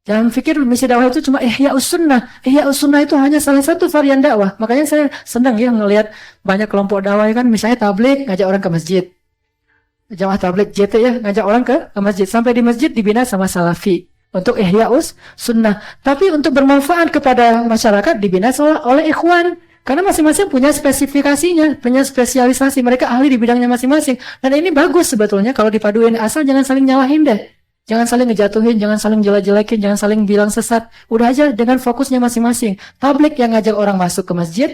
Jangan pikir misi dakwah itu cuma Ihya'us Sunnah. Ihya'us Sunnah itu hanya salah satu varian dakwah. Makanya saya senang ya ngelihat banyak kelompok dakwah kan, misalnya tabligh ngajak orang ke masjid. Jamaah tabligh JT ya, ngajak orang ke masjid. Sampai di masjid dibina sama salafi untuk Ihya'us Sunnah. Tapi untuk bermanfaat kepada masyarakat dibina oleh ikhwan. Karena masing-masing punya spesifikasinya, punya spesialisasi. Mereka ahli di bidangnya masing-masing. Dan ini bagus sebetulnya kalau dipaduin. Asal jangan saling nyalahin deh. Jangan saling ngejatuhin, jangan saling jelek-jelekin, jangan saling bilang sesat. Udah aja dengan fokusnya masing-masing. Tablik yang ngajak orang masuk ke masjid.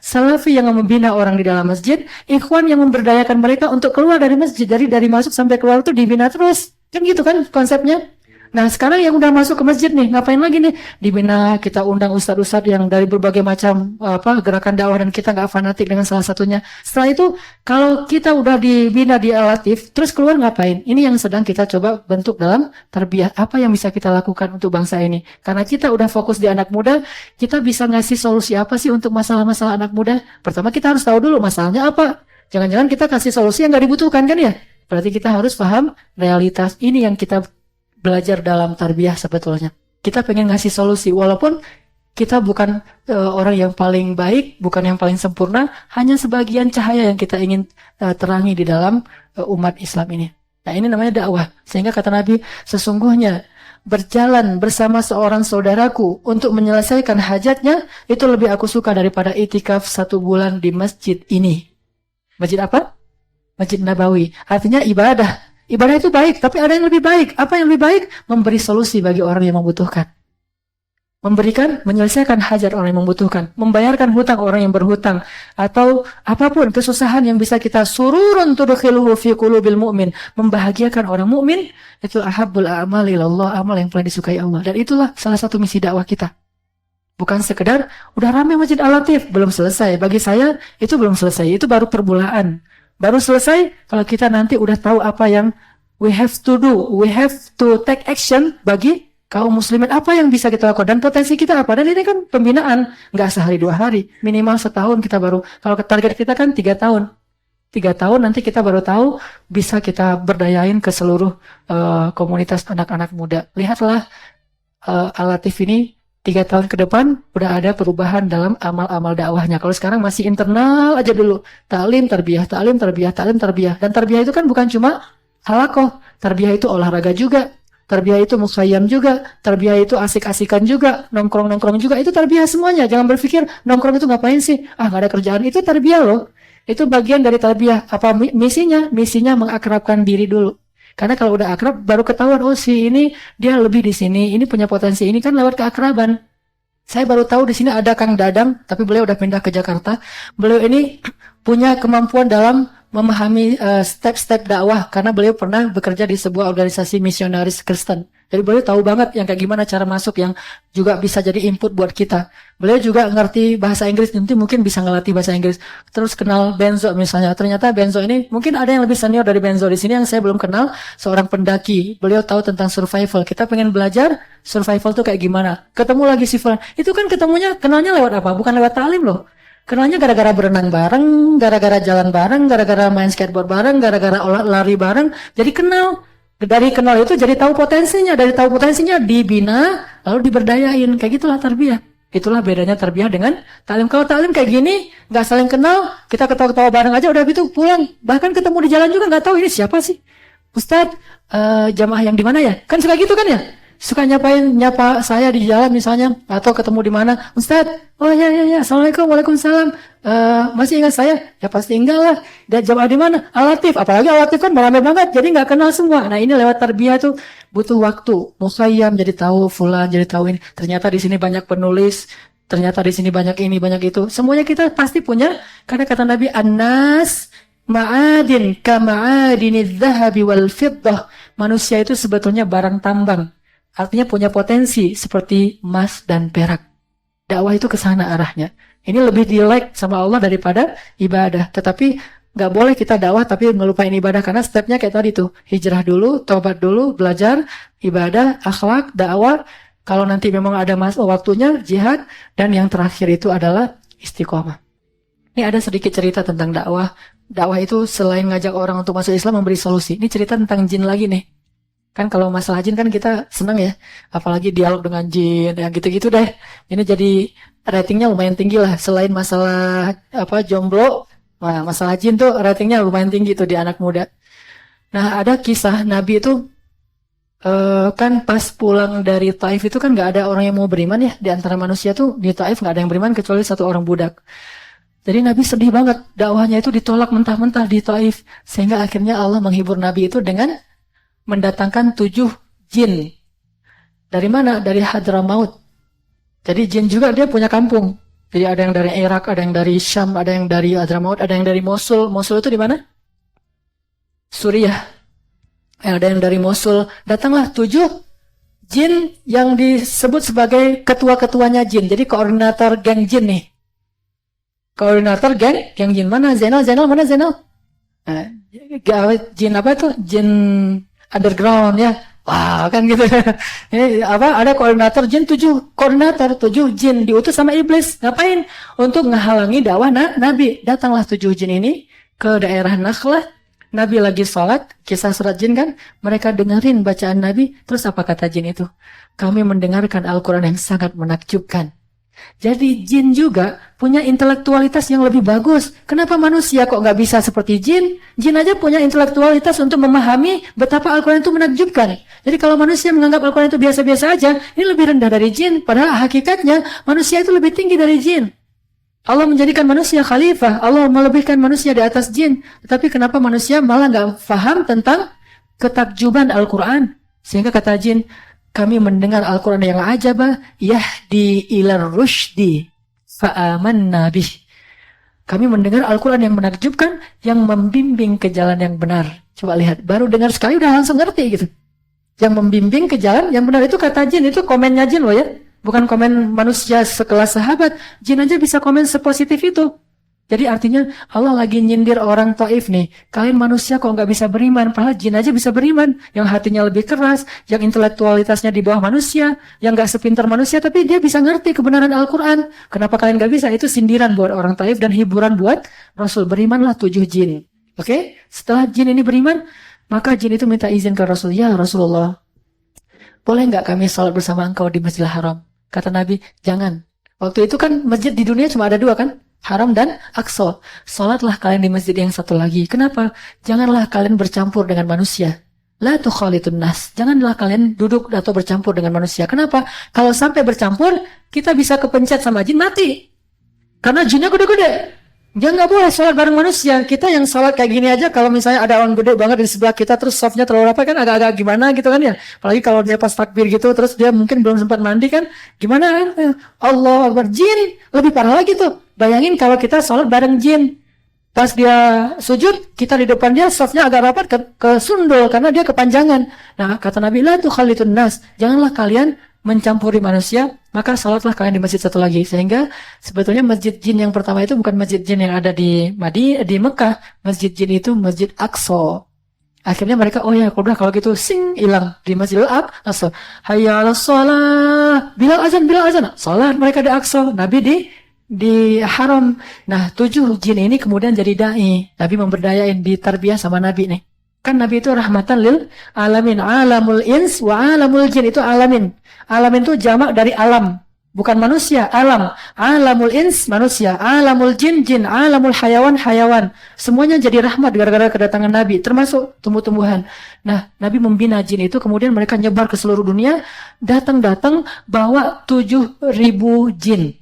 Salafi yang membina orang di dalam masjid. Ikhwan yang memberdayakan mereka untuk keluar dari masjid. Dari masuk sampai keluar itu dibina terus. Kan gitu kan konsepnya. Nah sekarang yang udah masuk ke masjid nih, ngapain lagi nih? Dibina, kita undang ustadz-ustadz yang dari berbagai macam gerakan dakwah dan kita nggak fanatik dengan salah satunya. Setelah itu, kalau kita udah dibina di Al-Latif, terus keluar ngapain? Ini yang sedang kita coba bentuk dalam tarbiyah. Apa yang bisa kita lakukan untuk bangsa ini? Karena kita udah fokus di anak muda, kita bisa ngasih solusi apa sih untuk masalah-masalah anak muda? Pertama kita harus tahu dulu masalahnya apa. Jangan-jangan kita kasih solusi yang nggak dibutuhkan kan ya? Berarti kita harus paham realitas ini yang kita belajar dalam tarbiyah sebetulnya. Kita pengen ngasih solusi, walaupun kita bukan orang yang paling baik, bukan yang paling sempurna, hanya sebagian cahaya yang kita ingin terangi di dalam umat Islam ini. Nah ini namanya dakwah. Sehingga kata Nabi, sesungguhnya berjalan bersama seorang saudaraku untuk menyelesaikan hajatnya, itu lebih aku suka daripada itikaf 1 bulan di masjid ini. Masjid apa? Masjid Nabawi. Artinya ibadah. Ibadah itu baik, tapi ada yang lebih baik. Apa yang lebih baik? Memberi solusi bagi orang yang membutuhkan. Menyelesaikan hajat orang yang membutuhkan. Membayarkan hutang orang yang berhutang. Atau apapun kesusahan yang bisa kita sururun tudkhiluhu fi qulubil mu'min. Membahagiakan orang mukmin itu ahabbul a'mali ilallah, amal yang paling disukai Allah. Dan itulah salah satu misi dakwah kita. Bukan sekedar, udah ramai Masjid Al-Latif, belum selesai. Bagi saya, itu belum selesai. Itu baru permulaan. Baru selesai kalau kita nanti udah tahu apa yang we have to do, we have to take action bagi kaum muslimin, apa yang bisa kita lakukan dan potensi kita apa. Dan ini kan pembinaan, nggak sehari 2 hari, minimal setahun kita baru, kalau target kita kan 3 tahun. 3 tahun nanti kita baru tahu bisa kita berdayain ke seluruh komunitas anak-anak muda. Lihatlah Al-Latif ini 3 tahun ke depan udah ada perubahan dalam amal-amal dakwahnya. Kalau sekarang masih internal aja dulu. Ta'lim, tarbiyah, ta'lim, tarbiyah, ta'lim, tarbiyah. Dan tarbiyah itu kan bukan cuma halakoh. Tarbiyah itu olahraga juga. Tarbiyah itu mukhayyam juga. Tarbiyah itu asik-asikan juga. Nongkrong-nongkrong juga. Itu tarbiyah semuanya. Jangan berpikir nongkrong itu ngapain sih? Ah, nggak ada kerjaan. Itu tarbiyah loh. Itu bagian dari tarbiyah. Apa misinya? Misinya mengakrabkan diri dulu. Karena kalau udah akrab, baru ketahuan, oh si ini dia lebih di sini, ini punya potensi, ini kan lewat keakraban. Saya baru tahu di sini ada Kang Dadang, tapi beliau udah pindah ke Jakarta. Beliau ini punya kemampuan dalam memahami step-step dakwah, karena beliau pernah bekerja di sebuah organisasi misionaris Kristen. Jadi beliau tahu banget yang kayak gimana cara masuk yang juga bisa jadi input buat kita. Beliau juga ngerti bahasa Inggris, nanti mungkin bisa ngelatih bahasa Inggris. Terus kenal Benzo misalnya. Ternyata Benzo ini mungkin ada yang lebih senior dari Benzo di sini yang saya belum kenal, seorang pendaki. Beliau tahu tentang survival. Kita pengen belajar survival tuh kayak gimana. Ketemu lagi si Fulan. Itu kan ketemunya, kenalnya lewat apa? Bukan lewat ta'lim loh. Kenalnya gara-gara berenang bareng, gara-gara jalan bareng, gara-gara main skateboard bareng, gara-gara lari bareng. Jadi kenal. Dari kenal itu jadi tahu potensinya, dari tahu potensinya dibina, lalu diberdayain. Kayak gitulah tarbiyah. Itulah bedanya tarbiyah dengan ta'lim. Kalau ta'lim kayak gini, nggak saling kenal, kita ketawa-ketawa bareng aja, udah gitu pulang. Bahkan ketemu di jalan juga nggak tahu ini siapa sih. Ustadz, jamaah yang di mana ya? Kan suka gitu kan ya? Suka nyapa saya di jalan misalnya, atau ketemu di mana, Ustadz, oh ya, assalamualaikum, waalaikumsalam, masih ingat saya? Ya pasti enggak lah. Dan jamaah di mana? Al-Latif, apalagi Al-Latif kan ramai banget, jadi nggak kenal semua. Nah ini lewat tarbiyah tuh butuh waktu. Mukhayyam jadi tahu, fulan jadi tahu ini. Ternyata di sini banyak penulis, ternyata di sini banyak ini, banyak itu. Semuanya kita pasti punya, karena kata Nabi, An-nas ma'adin ka ma'adiniz zahabi wal fiddah. Manusia itu sebetulnya barang tambang. Artinya punya potensi seperti emas dan perak. Dakwah itu ke sana arahnya. Ini lebih di-like sama Allah daripada ibadah. Tetapi nggak boleh kita dakwah tapi ngelupain ibadah. Karena stepnya kayak tadi tuh. Hijrah dulu, tobat dulu, belajar, ibadah, akhlak, dakwah. Kalau nanti memang ada waktunya, jihad. Dan yang terakhir itu adalah istiqomah. Ini ada sedikit cerita tentang dakwah. Dakwah itu selain ngajak orang untuk masuk Islam, memberi solusi. Ini cerita tentang jin lagi nih. Kan kalau masalah jin kan kita senang ya, apalagi dialog dengan jin, ya gitu-gitu deh. Ini jadi ratingnya lumayan tinggi lah. Selain masalah jomblo, nah, masalah jin tuh ratingnya lumayan tinggi tuh di anak muda. Nah ada kisah Nabi itu Kan pas pulang dari Taif itu kan nggak ada orang yang mau beriman ya. Di antara manusia tuh di Taif nggak ada yang beriman kecuali satu orang budak. Jadi Nabi sedih banget. Dakwahnya itu ditolak mentah-mentah di Taif. Sehingga akhirnya Allah menghibur Nabi itu dengan mendatangkan 7 jin. Dari mana? Dari Hadramaut. Jadi jin juga dia punya kampung. Jadi ada yang dari Irak, ada yang dari Syam, ada yang dari Hadramaut, ada yang dari Mosul. Mosul itu di mana? Suriah. Ada yang dari Mosul. Datanglah 7 jin yang disebut sebagai ketua-ketuanya jin. Jadi koordinator geng jin nih. Koordinator geng jin. Mana Zainal? Mana Zainal? Jin apa itu? Jin underground ya. Wah, kan gitu. Ini ada koordinator jin 7 koordinator 7 jin diutus sama iblis. Ngapain? Untuk menghalangi dakwah Nabi. Datanglah 7 jin ini ke daerah Nakhlah. Nabi lagi sholat, kisah surat jin kan, mereka dengerin bacaan Nabi, terus apa kata jin itu? Kami mendengarkan Al-Quran yang sangat menakjubkan. Jadi jin juga punya intelektualitas yang lebih bagus. Kenapa manusia kok nggak bisa seperti jin? Jin aja punya intelektualitas untuk memahami betapa Al-Quran itu menakjubkan. Jadi kalau manusia menganggap Al-Quran itu biasa-biasa aja, ini lebih rendah dari jin. Padahal hakikatnya manusia itu lebih tinggi dari jin. Allah menjadikan manusia khalifah. Allah melebihkan manusia di atas jin. Tetapi kenapa manusia malah nggak paham tentang ketakjuban Al-Quran? Sehingga kata jin, kami mendengar Al-Quran yang ajabah, yahdi ilar rushdi fa'amanna bih. Kami mendengar Al-Quran yang menakjubkan, yang membimbing ke jalan yang benar. Coba lihat, baru dengar sekali udah langsung ngerti gitu. Yang membimbing ke jalan yang benar itu kata jin, itu komennya jin loh ya. Bukan komen manusia sekelas sahabat. Jin aja bisa komen sepositif itu. Jadi artinya Allah lagi nyindir orang Taif nih. Kalian manusia kok nggak bisa beriman? Padahal jin aja bisa beriman. Yang hatinya lebih keras, yang intelektualitasnya di bawah manusia, yang nggak sepintar manusia, tapi dia bisa ngerti kebenaran Al-Quran. Kenapa kalian nggak bisa? Itu sindiran buat orang Taif dan hiburan buat Rasul. Berimanlah 7 jin. Oke? Setelah jin ini beriman, maka jin itu minta izin ke Rasul. Ya Rasulullah, boleh nggak kami sholat bersama engkau di Masjidil Haram? Kata Nabi, jangan. Waktu itu kan masjid di dunia cuma ada 2 kan? Haram dan Aqsa. Sholatlah kalian di masjid yang satu lagi. Kenapa? Janganlah kalian bercampur dengan manusia. La tukhalitun nas. Janganlah kalian duduk atau bercampur dengan manusia. Kenapa? Kalau sampai bercampur, kita bisa kepencet sama jin, mati. Karena jinnya gede-gede. Dia nggak boleh sholat bareng manusia. Kita yang sholat kayak gini aja, kalau misalnya ada orang gede banget di sebelah kita, terus softnya terlalu rapat kan agak-agak gimana gitu kan ya. Apalagi kalau dia pas takbir gitu, terus dia mungkin belum sempat mandi kan, gimana kan? Allah Akbar, jin lebih parah lagi tuh. Bayangin kalau kita sholat bareng jin. Pas dia sujud, kita di depan dia, softnya agak rapat ke sundul karena dia kepanjangan. Nah, kata Nabi, la tukhalitun nas. Janganlah kalian mencampuri manusia, maka salatlah kalian di masjid satu lagi. Sehingga sebetulnya masjid jin yang pertama itu bukan masjid jin yang ada di Mekah. Masjid jin itu Masjid Aqsa. Akhirnya mereka, oh ya udah kalau gitu hilang di Masjidil Aqsa. Hayya 'alas shalah. Bilal azan. Salat mereka di Aqsa, Nabi di Haram. Nah, 7 jin ini kemudian jadi dai. Nabi memberdayain, ditarbiyah sama Nabi nih. Kan Nabi itu rahmatan lil alamin. Alamul ins wa alamul jin itu alamin. Alamin itu jamak dari alam, bukan manusia, alam. Alamul ins manusia, alamul jin jin, alamul hayawan. Semuanya jadi rahmat gara-gara kedatangan Nabi, termasuk tumbuh-tumbuhan. Nah, Nabi membina jin itu, kemudian mereka nyebar ke seluruh dunia, datang bawa 7.000 jin.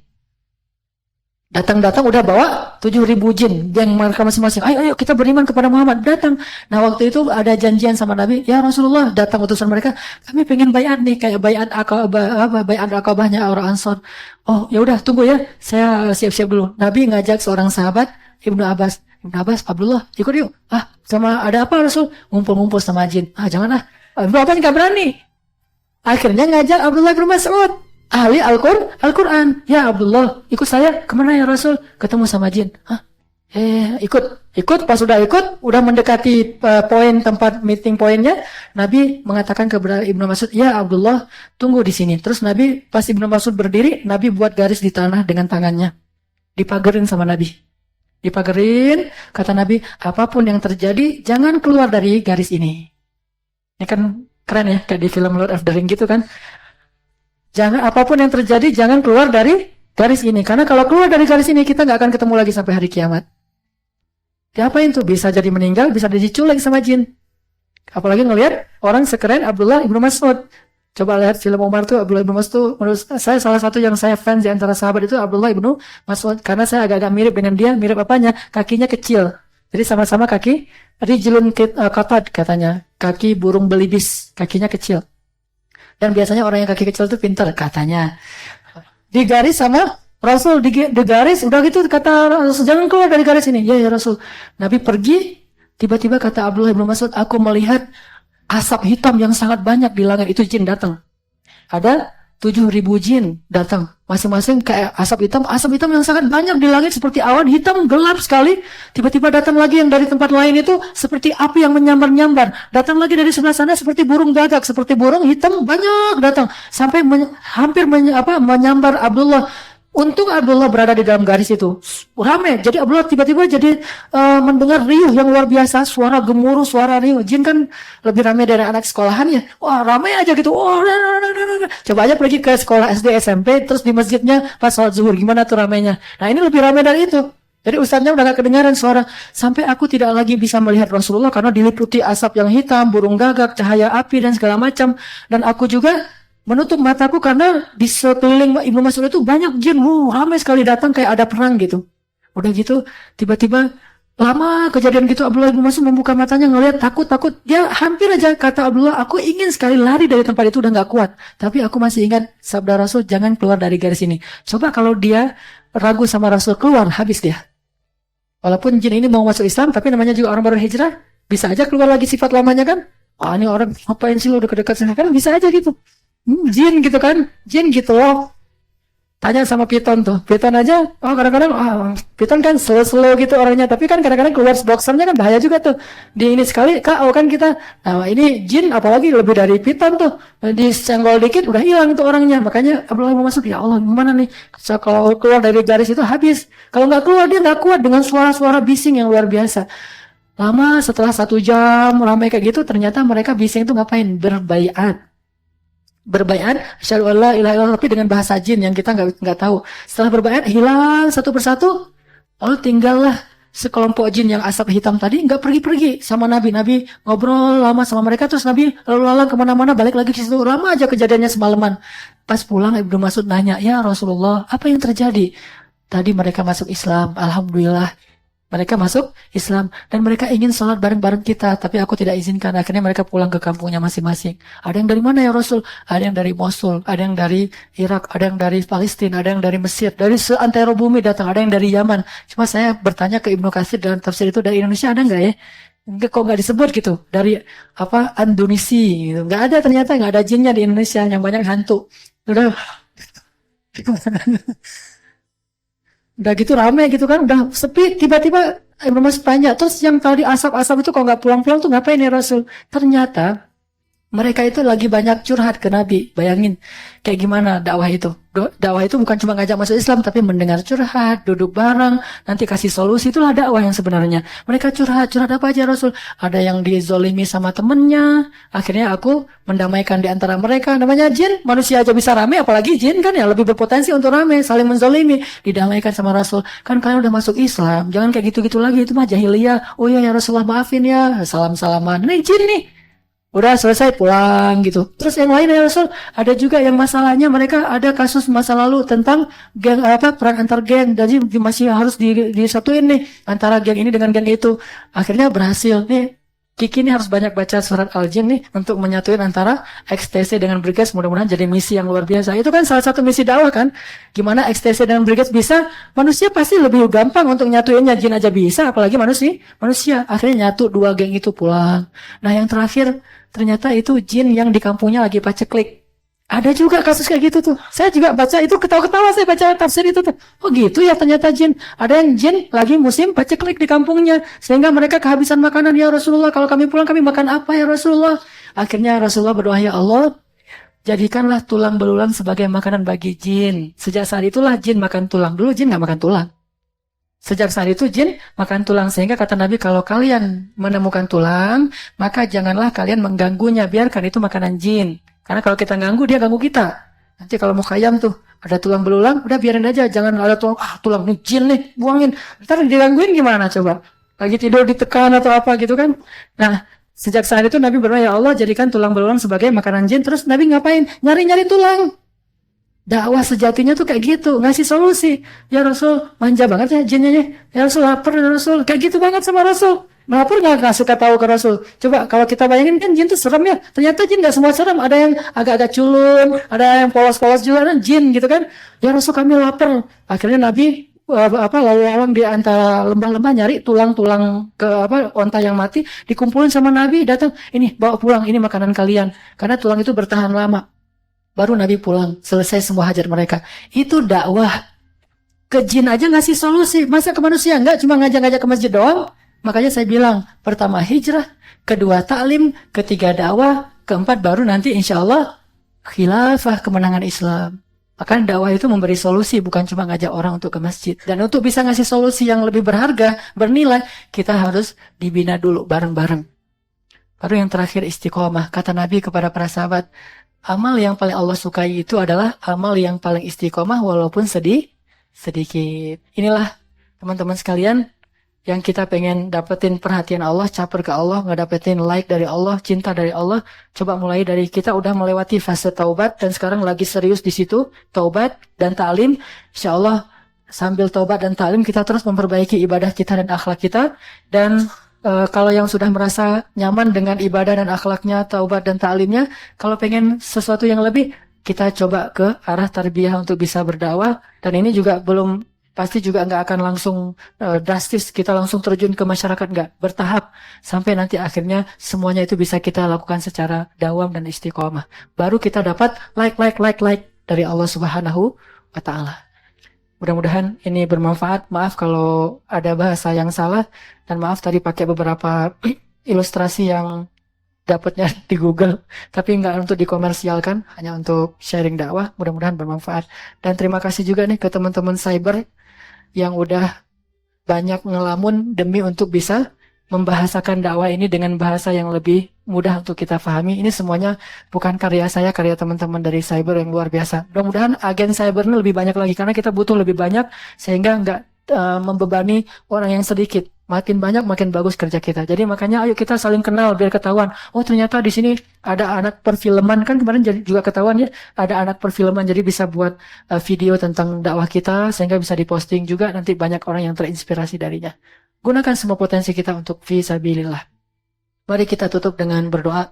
Datang udah bawa 7.000 jin yang mereka masing-masing. Ayo kita beriman kepada Muhammad. Datang. Nah, waktu itu ada janjian sama Nabi. Ya Rasulullah, datang utusan mereka. Kami pengen bayat nih, kayak bayat Aqabahnya orang Ansor. Oh, ya udah tunggu ya. Saya siap-siap dulu. Nabi ngajak seorang sahabat, Ibnu Abbas, Abdullah, ikut yuk. Sama ada apa Rasul? Ngumpul-ngumpul sama jin. Jangan Ibnu Abbas nggak berani. Akhirnya ngajak Abdullah bin Mas'ud, ahli Al-Quran. Ya Abdullah, ikut saya. Kemana ya Rasul? Ketemu sama jin. Ikut. Pas sudah ikut, udah mendekati poin tempat meeting poinnya, Nabi mengatakan kepada Ibnu Mas'ud, ya Abdullah, tunggu di sini. Terus Nabi, pas Ibnu Mas'ud berdiri, Nabi buat garis di tanah dengan tangannya. Dipagerin sama Nabi. Dipagerin, kata Nabi, apapun yang terjadi, jangan keluar dari garis ini. Ini kan keren ya, kayak di film Lord of the Ring gitu kan. Jangan, apapun yang terjadi, jangan keluar dari garis ini. Karena kalau keluar dari garis ini, kita nggak akan ketemu lagi sampai hari kiamat. Diapain tuh? Bisa jadi meninggal, bisa diculik sama jin. Apalagi ngelihat orang sekeren Abdullah ibnu Mas'ud. Coba lihat film Umar tuh, Abdullah ibnu Mas'ud tuh, menurut saya salah satu yang saya fans di antara sahabat itu Abdullah ibnu Mas'ud. Karena saya agak-agak mirip dengan dia, mirip apanya? Kakinya kecil. Jadi sama-sama kaki rijlun qatad katanya. Kaki burung belibis, kakinya kecil. Dan biasanya orang yang kaki kecil itu pintar katanya. Digaris sama Rasul, digaris, udah gitu kata Rasul, jangan keluar dari garis ini. Ya Rasul. Nabi pergi, tiba-tiba kata Abdullah ibnu Mas'ud, aku melihat asap hitam yang sangat banyak di langit. Itu jin datang. Ada 7.000 jin datang. Masing-masing kayak asap hitam yang sangat banyak di langit seperti awan hitam gelap sekali. Tiba-tiba datang lagi yang dari tempat lain itu seperti api yang menyambar-nyambar. Datang lagi dari sebelah sana seperti burung gagak, seperti burung hitam banyak datang sampai hampir menyambar Abdullah. Untung Abdullah berada di dalam garis itu. Ramai. Jadi Abdullah tiba-tiba jadi mendengar riuh yang luar biasa. Suara gemuruh, suara riuh. Jin kan lebih ramai dari anak sekolahan ya. Wah ramai aja gitu. Oh, coba aja pergi ke sekolah SD, SMP. Terus di masjidnya pas sholat zuhur. Gimana tuh ramainya. Nah ini lebih ramai dari itu. Jadi ustadznya udah gak kedengaran suara. Sampai aku tidak lagi bisa melihat Rasulullah. Karena diliputi asap yang hitam, burung gagak, cahaya api dan segala macam. Dan aku juga menutup mataku karena di sekeliling Ibnu Mas'ud itu banyak jin, ramai sekali datang kayak ada perang gitu. Udah gitu, tiba-tiba lama kejadian gitu Abdullah Ibnu Mas'ud membuka matanya ngelihat takut. Dia hampir aja kata Abdullah, aku ingin sekali lari dari tempat itu udah nggak kuat. Tapi aku masih ingat sabda Rasul, jangan keluar dari garis ini. Coba kalau dia ragu sama Rasul keluar, habis dia. Walaupun jin ini mau masuk Islam, tapi namanya juga orang baru hijrah, bisa aja keluar lagi sifat lamanya kan. Ini orang ngapain sih lo udah dekat sana kan bisa aja gitu. Jin gitu kan, jin gitu loh. Tanya sama piton tuh, piton aja, kadang-kadang, piton kan slow gitu orangnya, tapi kan kadang-kadang keluar boxernya kan bahaya juga tuh. Di ini sekali, kan kita, nah ini jin apalagi lebih dari piton tuh, disenggol dikit udah hilang tuh orangnya. Makanya Abdullah mau masuk, ya Allah gimana nih, kalau keluar dari garis itu habis. Kalau nggak keluar dia nggak kuat dengan suara-suara bising yang luar biasa. Lama setelah 1 jam ramai kayak gitu, ternyata mereka bising itu ngapain? Berbaiat, asyhadu an la ilaha illallah, tapi dengan bahasa jin yang kita nggak tahu. Setelah berbaiat hilang satu persatu, lalu tinggallah sekelompok jin yang asap hitam tadi nggak pergi-pergi sama Nabi. Nabi ngobrol lama sama mereka, terus Nabi lalu lalang kemana-mana, balik lagi ke situ. Lama aja kejadiannya semalaman. Pas pulang Ibnu Mas'ud nanya, ya Rasulullah, apa yang terjadi? Tadi mereka masuk Islam, alhamdulillah. Mereka masuk Islam dan mereka ingin sholat bareng-bareng kita, tapi aku tidak izinkan. Akhirnya mereka pulang ke kampungnya masing-masing. Ada yang dari mana ya Rasul? Ada yang dari Mosul, ada yang dari Irak, ada yang dari Palestina, ada yang dari Mesir, dari seantero bumi datang, ada yang dari Yaman. Cuma saya bertanya ke Ibnu Katsir dalam tafsir itu, dari Indonesia ada nggak ya? Enggak, kok nggak disebut gitu. Dari Indonesi gitu. Nggak ada, ternyata nggak ada jinnya di Indonesia, yang banyak hantu. Udah udah gitu rame gitu kan, udah sepi, tiba-tiba Ibnu Mas'ud tanya, terus yang tadi asap-asap itu kok nggak pulang-pulang tuh ngapain ya Rasul? Ternyata mereka itu lagi banyak curhat ke Nabi. Bayangin kayak gimana dakwah itu. Dakwah itu bukan cuma ngajak masuk Islam, tapi mendengar curhat, duduk bareng, nanti kasih solusi. Itulah dakwah yang sebenarnya. Mereka curhat apa aja Rasul? Ada yang dizolimi sama temennya, akhirnya aku mendamaikan di antara mereka. Namanya jin, manusia aja bisa rame, apalagi jin kan ya lebih berpotensi untuk rame, saling menzolimi, didamaikan sama Rasul. Kan kalian udah masuk Islam, jangan kayak gitu-gitu lagi, itu mah jahiliyah. Oh iya ya Rasulullah, maafin ya, salam-salaman. Nih jin nih. Udah selesai pulang gitu. Terus yang lain ya Rasul, ada juga yang masalahnya mereka ada kasus masa lalu tentang geng perang antar geng, jadi masih harus disatuin nih antara geng ini dengan geng itu. Akhirnya berhasil nih. Kiki ini harus banyak baca surat Al-Jin nih untuk menyatuin antara XTC dengan Briges. Mudah-mudahan jadi misi yang luar biasa. Itu kan salah satu misi dakwah kan. Gimana XTC dengan Briges bisa, manusia pasti lebih gampang untuk nyatuinnya. Jin aja bisa, apalagi manusia. Akhirnya nyatu 2 geng itu pulang. Nah yang terakhir, ternyata itu jin yang di kampungnya lagi paceklik. Ada juga kasus kayak gitu tuh. Saya juga baca itu, ketawa-ketawa saya baca tafsir itu tuh. Oh gitu ya ternyata jin. Ada yang jin lagi musim paceklik di kampungnya. Sehingga mereka kehabisan makanan. Ya Rasulullah, kalau kami pulang kami makan apa ya Rasulullah? Akhirnya Rasulullah berdoa, ya Allah, jadikanlah tulang belulang sebagai makanan bagi jin. Sejak saat itulah jin makan tulang. Dulu jin gak makan tulang. Sejak saat itu jin makan tulang. Sehingga kata Nabi, kalau kalian menemukan tulang, maka janganlah kalian mengganggunya. Biarkan itu makanan jin. Karena kalau kita ganggu, dia ganggu kita. Nanti kalau mau kayam tuh, ada tulang belulang, udah biarin aja. Jangan ada tulang nih, jin nih, buangin. Ntar digangguin gimana coba? Lagi tidur ditekan atau apa gitu kan. Nah, Sejak saat itu Nabi berdoa, ya Allah jadikan tulang belulang sebagai makanan jin. Terus Nabi ngapain? Nyari-nyari tulang. Dakwah sejatinya tuh kayak gitu, ngasih solusi. Ya Rasul, manja banget ya jinnya. Ya Rasul, lapar ya Rasul. Kayak gitu banget sama Rasul. Lapar nggak suka tahu ke Rasul. Coba kalau kita bayangin kan jin tuh serem ya. Ternyata jin nggak semua serem. Ada yang agak-agak culun, ada yang polos-polos juga, ada jin gitu kan. Ya Rasul kami lapar. Akhirnya Nabi lalu-lalang di antara lembah-lembah nyari tulang-tulang ke onta yang mati, dikumpulin sama Nabi, datang, ini bawa pulang, ini makanan kalian. Karena tulang itu bertahan lama. Baru Nabi pulang, selesai semua hajat mereka. Itu dakwah. Ke jin aja ngasih solusi. Masa ke manusia? Enggak, cuma ngajak-ngajak ke masjid doang. Makanya saya bilang, pertama hijrah, kedua ta'lim, ketiga dakwah, keempat baru nanti insya Allah khilafah, kemenangan Islam. Maka dakwah itu memberi solusi, bukan cuma ngajak orang untuk ke masjid. Dan untuk bisa ngasih solusi yang lebih berharga, bernilai, kita harus dibina dulu bareng-bareng. Baru yang terakhir istiqomah. Kata Nabi kepada para sahabat, amal yang paling Allah sukai itu adalah amal yang paling istiqomah walaupun sedikit. Inilah teman-teman sekalian yang kita pengen dapetin perhatian Allah, caper ke Allah, ngedapetin like dari Allah, cinta dari Allah. Coba mulai dari kita udah melewati fase taubat dan sekarang lagi serius di situ, taubat dan ta'lim. Insya Allah sambil taubat dan ta'lim kita terus memperbaiki ibadah kita dan akhlak kita. Dan kalau yang sudah merasa nyaman dengan ibadah dan akhlaknya, taubat dan ta'limnya, kalau pengen sesuatu yang lebih, kita coba ke arah tarbiyah untuk bisa berdakwah. Dan ini juga belum, pasti juga nggak akan langsung drastis, kita langsung terjun ke masyarakat, nggak, bertahap. Sampai nanti akhirnya semuanya itu bisa kita lakukan secara dawam dan istiqomah. Baru kita dapat like dari Allah Subhanahu wa Ta'ala. Mudah-mudahan ini bermanfaat. Maaf kalau ada bahasa yang salah. Dan maaf tadi pakai beberapa ilustrasi yang dapatnya di Google. Tapi nggak untuk dikomersialkan. Hanya untuk sharing dakwah. Mudah-mudahan bermanfaat. Dan terima kasih juga nih ke teman-teman cyber yang udah banyak ngelamun demi untuk bisa membahasakan dakwah ini dengan bahasa yang lebih mudah untuk kita pahami. Ini semuanya bukan karya saya, karya teman-teman dari cyber yang luar biasa. Mudah-mudahan agen cyber ini lebih banyak lagi karena kita butuh lebih banyak sehingga nggak membebani orang yang sedikit. Makin banyak makin bagus kerja kita. Jadi makanya ayo kita saling kenal biar ketahuan. Oh ternyata di sini ada anak perfilman, kan kemarin juga ketahuan ya, ada anak perfilman, jadi bisa buat video tentang dakwah kita sehingga bisa diposting juga, nanti banyak orang yang terinspirasi darinya. Gunakan semua potensi kita untuk fi sabilillah. Mari kita tutup dengan berdoa.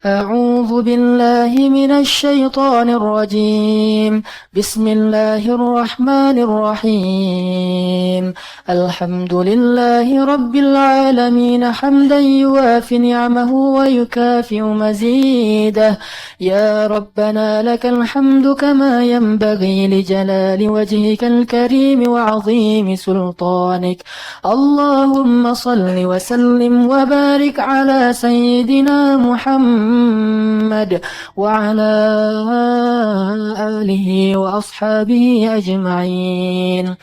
أعوذ بالله من الشيطان الرجيم بسم الله الرحمن الرحيم الحمد لله رب العالمين حمدا يوافي نعمه ويكافئ مزيده يا ربنا لك الحمد كما ينبغي لجلال وجهك الكريم وعظيم سلطانك اللهم صل وسلم وبارك على سيدنا محمد وعلى آله وأصحابه أجمعين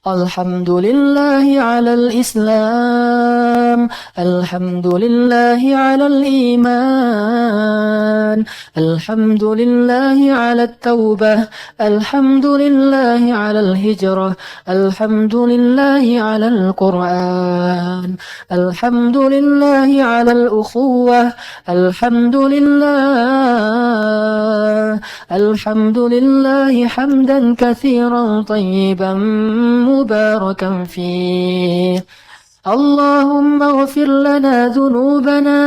الحمد لله على الإسلام الحمد لله على الإيمان الحمد لله على التوبة الحمد لله على الهجرة الحمد لله على القرآن الحمد لله على الأخوة الحمد لله حمدا كثيرا طيبا مباركا فيه اللهم اغفر لنا ذنوبنا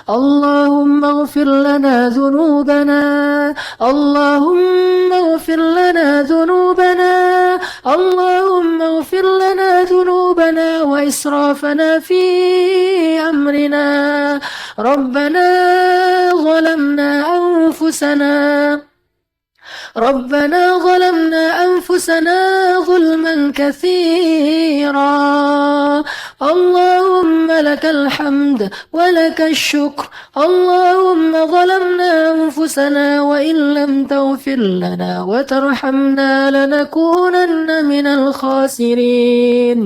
اللهم اغفر لنا ذنوبنا اللهم اغفر لنا ذنوبنا اللهم اغفر لنا ذنوبنا وإسرافنا في أمرنا ربنا ظلمنا أنفسنا ظلما كثيرا اللهم لك الحمد ولك الشكر اللهم ظلمنا أنفسنا وإن لم تغفر لنا وترحمنا لنكونن من الخاسرين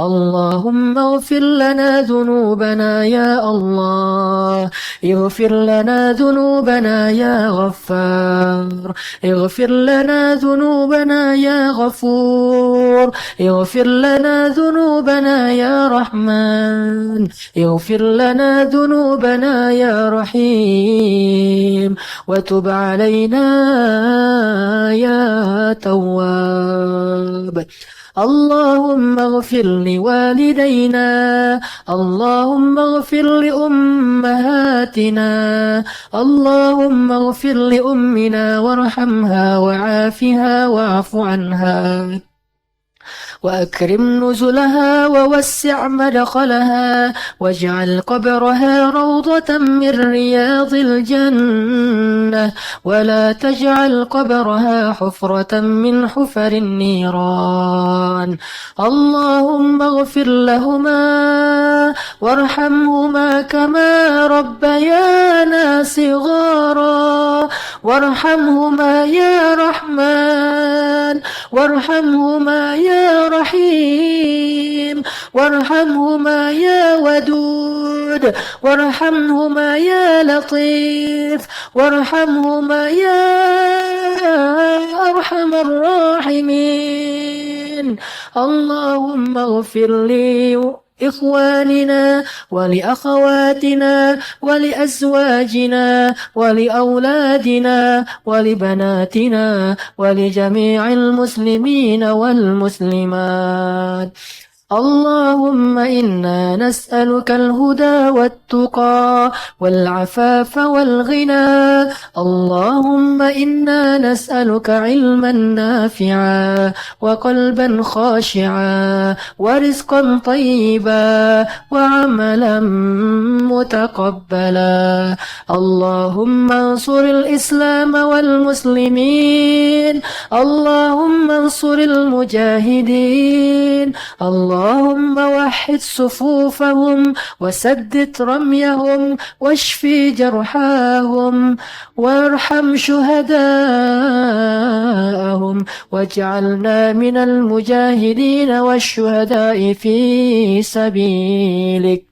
اللهم اغفر لنا ذنوبنا يا الله، اغفر لنا ذنوبنا يا غفار، اغفر لنا ذنوبنا يا غفور، اغفر لنا ذنوبنا يا رحمن، اغفر لنا ذنوبنا يا رحيم، وتب علينا يا تواب. اللهم اغفر لوالدينا، اللهم اغفر لأمهاتنا، اللهم اغفر لأمنا وارحمها وعافها واعف عنها وأكرم نزلها ووسع مدخلها واجعل قبرها روضة من رياض الجنة ولا تجعل قبرها حفرة من حفر النيران. اللهم اغفر لهما وارحمهما كما ربيانا صغارا، وارحمهما يا رحمن، وارحمهما يا رحيم، وارحمهما يا ودود، وارحمهما يا لطيف، وارحمهما يا أرحم الراحمين. اللهم اغفر لي إخواننا ولأخواتنا ولأزواجنا ولأولادنا ولبناتنا ولجميع المسلمين والمسلمات. اللهم إنا نسألك الهدى والتقى والعفاف والغنى. اللهم إنا نسألك علما نافعا وقلبا خاشعا ورزقا طيبا وعملا متقبلا. اللهم انصر الإسلام والمسلمين، اللهم انصر المجاهدين، اللهم وحد صفوفهم وسدد رميهم واشفي جرحاهم وارحم شهداءهم واجعلنا من المجاهدين والشهداء في سبيلك.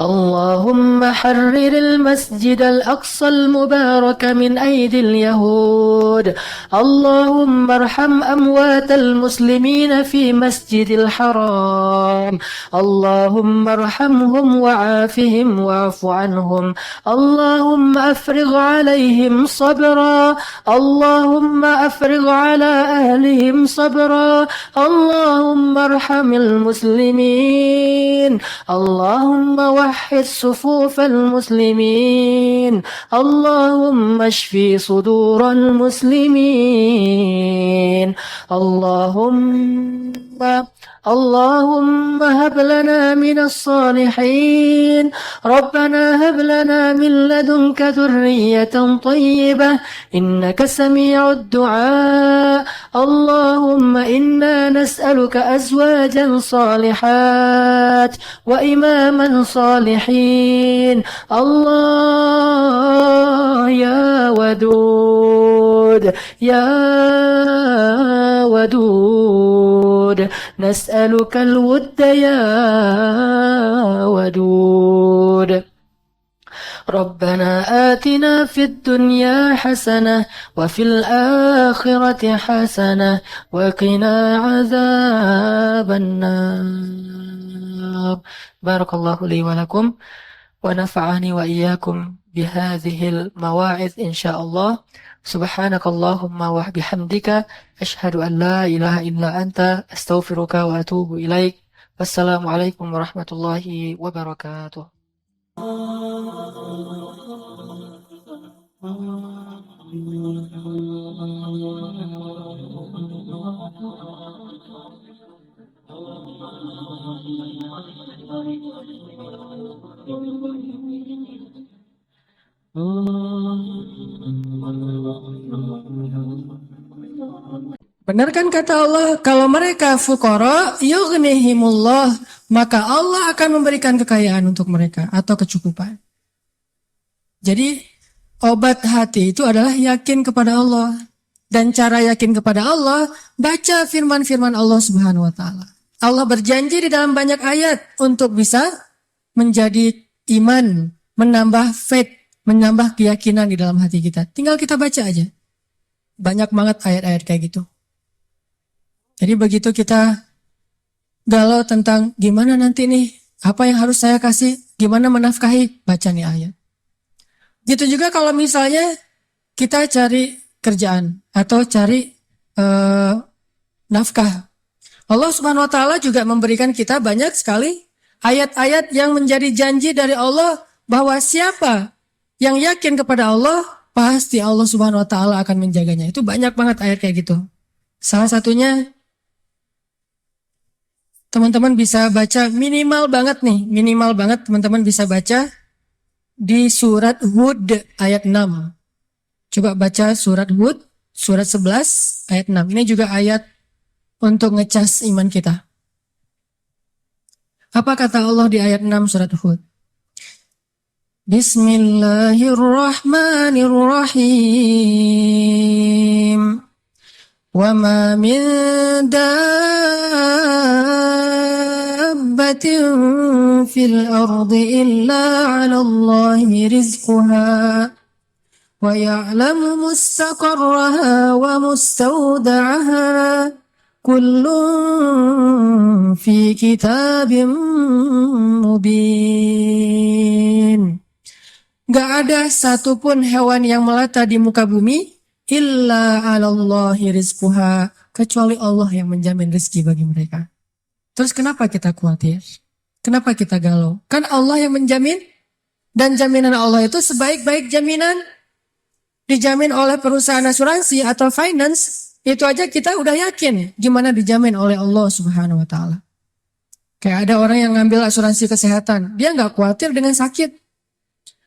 اللهم حرر المسجد الأقصى المبارك من أيدي اليهود. اللهم ارحم أموات المسلمين في مسجد الحرام. اللهم ارحمهم وعافهم واعف عنهم. اللهم أفرغ عليهم صبرا. اللهم أفرغ على أهلهم صبرا. اللهم ارحم المسلمين. اللهم وحد صفوف المسلمين. اللهم اشفي صدور المسلمين. اللهم هب لنا من الصالحين. ربنا هب لنا من لدنك ذرية طيبة إنك سميع الدعاء. اللهم إنا نسألك أزواجا صالحات وإماما صالحين. الله يا ودود يا ودود نسألك الود يا ودود. ربنا آتنا في الدنيا حسنة وفي الآخرة حسنة وقنا عذاب النار. بارك الله لي ولكم ونفعني وإياكم بهذه المواعظ إن شاء الله. سبحانك اللهم وبحمدك أشهد أن لا إله إلا أنت أستغفرك وأتوب إليك. والسلام عليكم ورحمة الله وبركاته. Benar kan kata Allah, kalau mereka fuqara yughnihimullah, maka Allah akan memberikan kekayaan untuk mereka atau kecukupan. Jadi obat hati itu adalah yakin kepada Allah. Dan cara yakin kepada Allah, baca firman-firman Allah Subhanahu wa taala. Allah berjanji di dalam banyak ayat untuk bisa menjadi iman, menambah faith, menambah keyakinan di dalam hati kita. Tinggal kita baca aja. Banyak banget ayat-ayat kayak gitu. Jadi begitu kita galau tentang gimana nanti nih, apa yang harus saya kasih, gimana menafkahi, baca nih ayat. Gitu juga kalau misalnya kita cari kerjaan atau cari nafkah. Allah Subhanahu wa taala juga memberikan kita banyak sekali ayat-ayat yang menjadi janji dari Allah bahwa siapa yang yakin kepada Allah, pasti Allah Subhanahu wa taala akan menjaganya. Itu banyak banget ayat kayak gitu. Salah satunya teman-teman bisa baca minimal banget teman-teman bisa baca di surat Hud ayat 6. Coba baca surat Hud, surat 11 ayat 6. Ini juga ayat untuk ngecas iman kita. Apa kata Allah di ayat 6 surat Hud? Bismillahirrahmanirrahim. Wa ma min dabbatin fil ardi illa 'ala Allahi rizquha wa ya'lamu mustaqarraha wa mustawda'aha. Kullun fi kitabim mubin. Gak ada satupun hewan yang melata di muka bumi illa 'alallahi rizquha, kecuali Allah yang menjamin rezeki bagi mereka. Terus kenapa kita khawatir? Kenapa kita galau? Kan Allah yang menjamin, dan jaminan Allah itu sebaik-baik jaminan dijamin oleh perusahaan asuransi atau finance. Itu aja kita udah yakin gimana dijamin oleh Allah Subhanahu wa taala. Kayak ada orang yang ngambil asuransi kesehatan, dia nggak khawatir dengan sakit.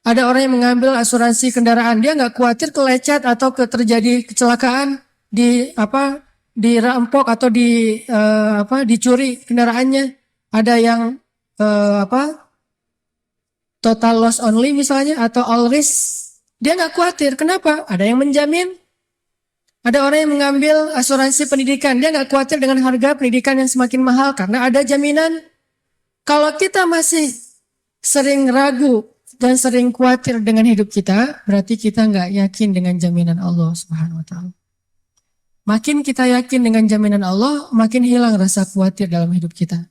Ada orang yang mengambil asuransi kendaraan, dia nggak khawatir kelecet atau terjadi kecelakaan, dirampok atau dicuri kendaraannya. Ada yang total loss only misalnya atau all risk. Dia nggak khawatir. Kenapa? Ada yang menjamin. Ada orang yang mengambil asuransi pendidikan, dia nggak khawatir dengan harga pendidikan yang semakin mahal karena ada jaminan. Kalau kita masih sering ragu dan sering khawatir dengan hidup kita, berarti kita nggak yakin dengan jaminan Allah Subhanahu wa taala. Makin kita yakin dengan jaminan Allah, makin hilang rasa khawatir dalam hidup kita.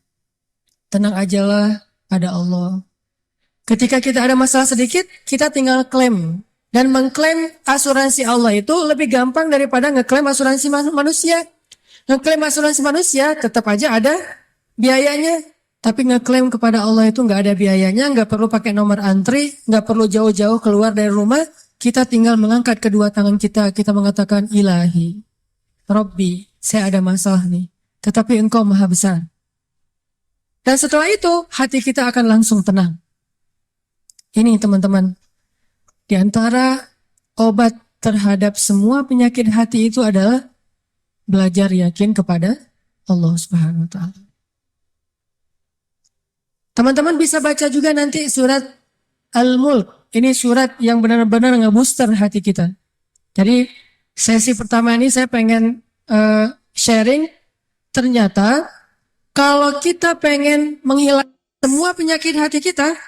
Tenang ajalah, ada Allah. Ketika kita ada masalah sedikit, kita tinggal klaim. Dan mengklaim asuransi Allah itu lebih gampang daripada ngeklaim asuransi manusia. Ngeklaim asuransi manusia tetap aja ada biayanya. Tapi ngeklaim kepada Allah itu nggak ada biayanya, nggak perlu pakai nomor antri, nggak perlu jauh-jauh keluar dari rumah. Kita tinggal mengangkat kedua tangan kita mengatakan, Ilahi, Rabbi, saya ada masalah nih. Tetapi Engkau Maha Besar. Dan setelah itu, hati kita akan langsung tenang. Ini teman-teman. Di antara obat terhadap semua penyakit hati itu adalah belajar yakin kepada Allah Subhanahu wa taala. Teman-teman bisa baca juga nanti surat Al-Mulk. Ini surat yang benar-benar ngebooster hati kita. Jadi sesi pertama ini saya pengen sharing. Ternyata kalau kita pengen menghilangkan semua penyakit hati kita,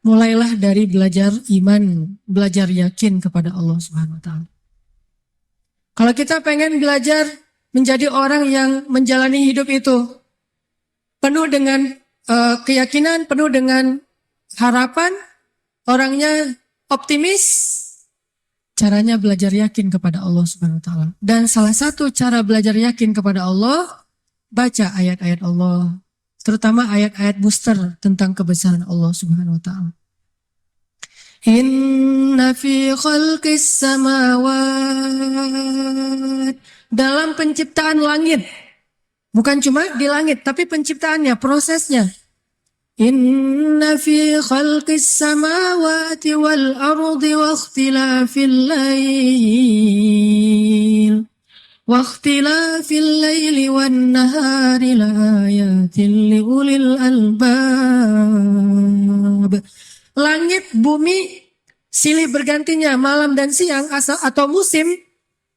mulailah dari belajar iman, belajar yakin kepada Allah Subhanahu wa taala. Kalau kita pengen belajar menjadi orang yang menjalani hidup itu penuh dengan keyakinan, penuh dengan harapan, orangnya optimis, caranya belajar yakin kepada Allah Subhanahu wa taala. Dan salah satu cara belajar yakin kepada Allah, baca ayat-ayat Allah. Terutama ayat-ayat booster tentang kebesaran Allah Subhanahu wa taala. Inna fi khalqis samawat, dalam penciptaan langit. Bukan cuma di langit, tapi penciptaannya, prosesnya. Inna fi khalqis samawati wal ardi wa ikhtilafil lail wan nahari laayatin liulil albab. Langit, bumi, silih bergantinya malam dan siang atau musim.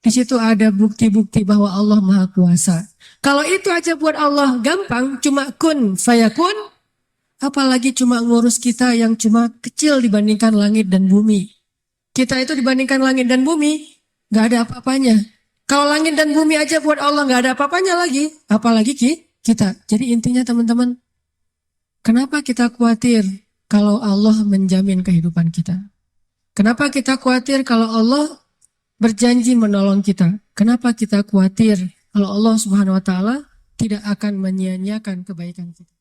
Di situ ada bukti-bukti bahwa Allah Maha Kuasa. Kalau itu aja buat Allah gampang, cuma kun fayakun, apalagi cuma ngurus kita yang cuma kecil dibandingkan langit dan bumi. Kita itu dibandingkan langit dan bumi, gak ada apa-apanya. Kalau langit dan bumi aja buat Allah gak ada apa-apanya lagi, apalagi kita. Jadi intinya teman-teman, kenapa kita khawatir kalau Allah menjamin kehidupan kita? Kenapa kita khawatir kalau Allah berjanji menolong kita? Kenapa kita khawatir kalau Allah Subhanahu wa taala tidak akan menyia-nyiakan kebaikan kita?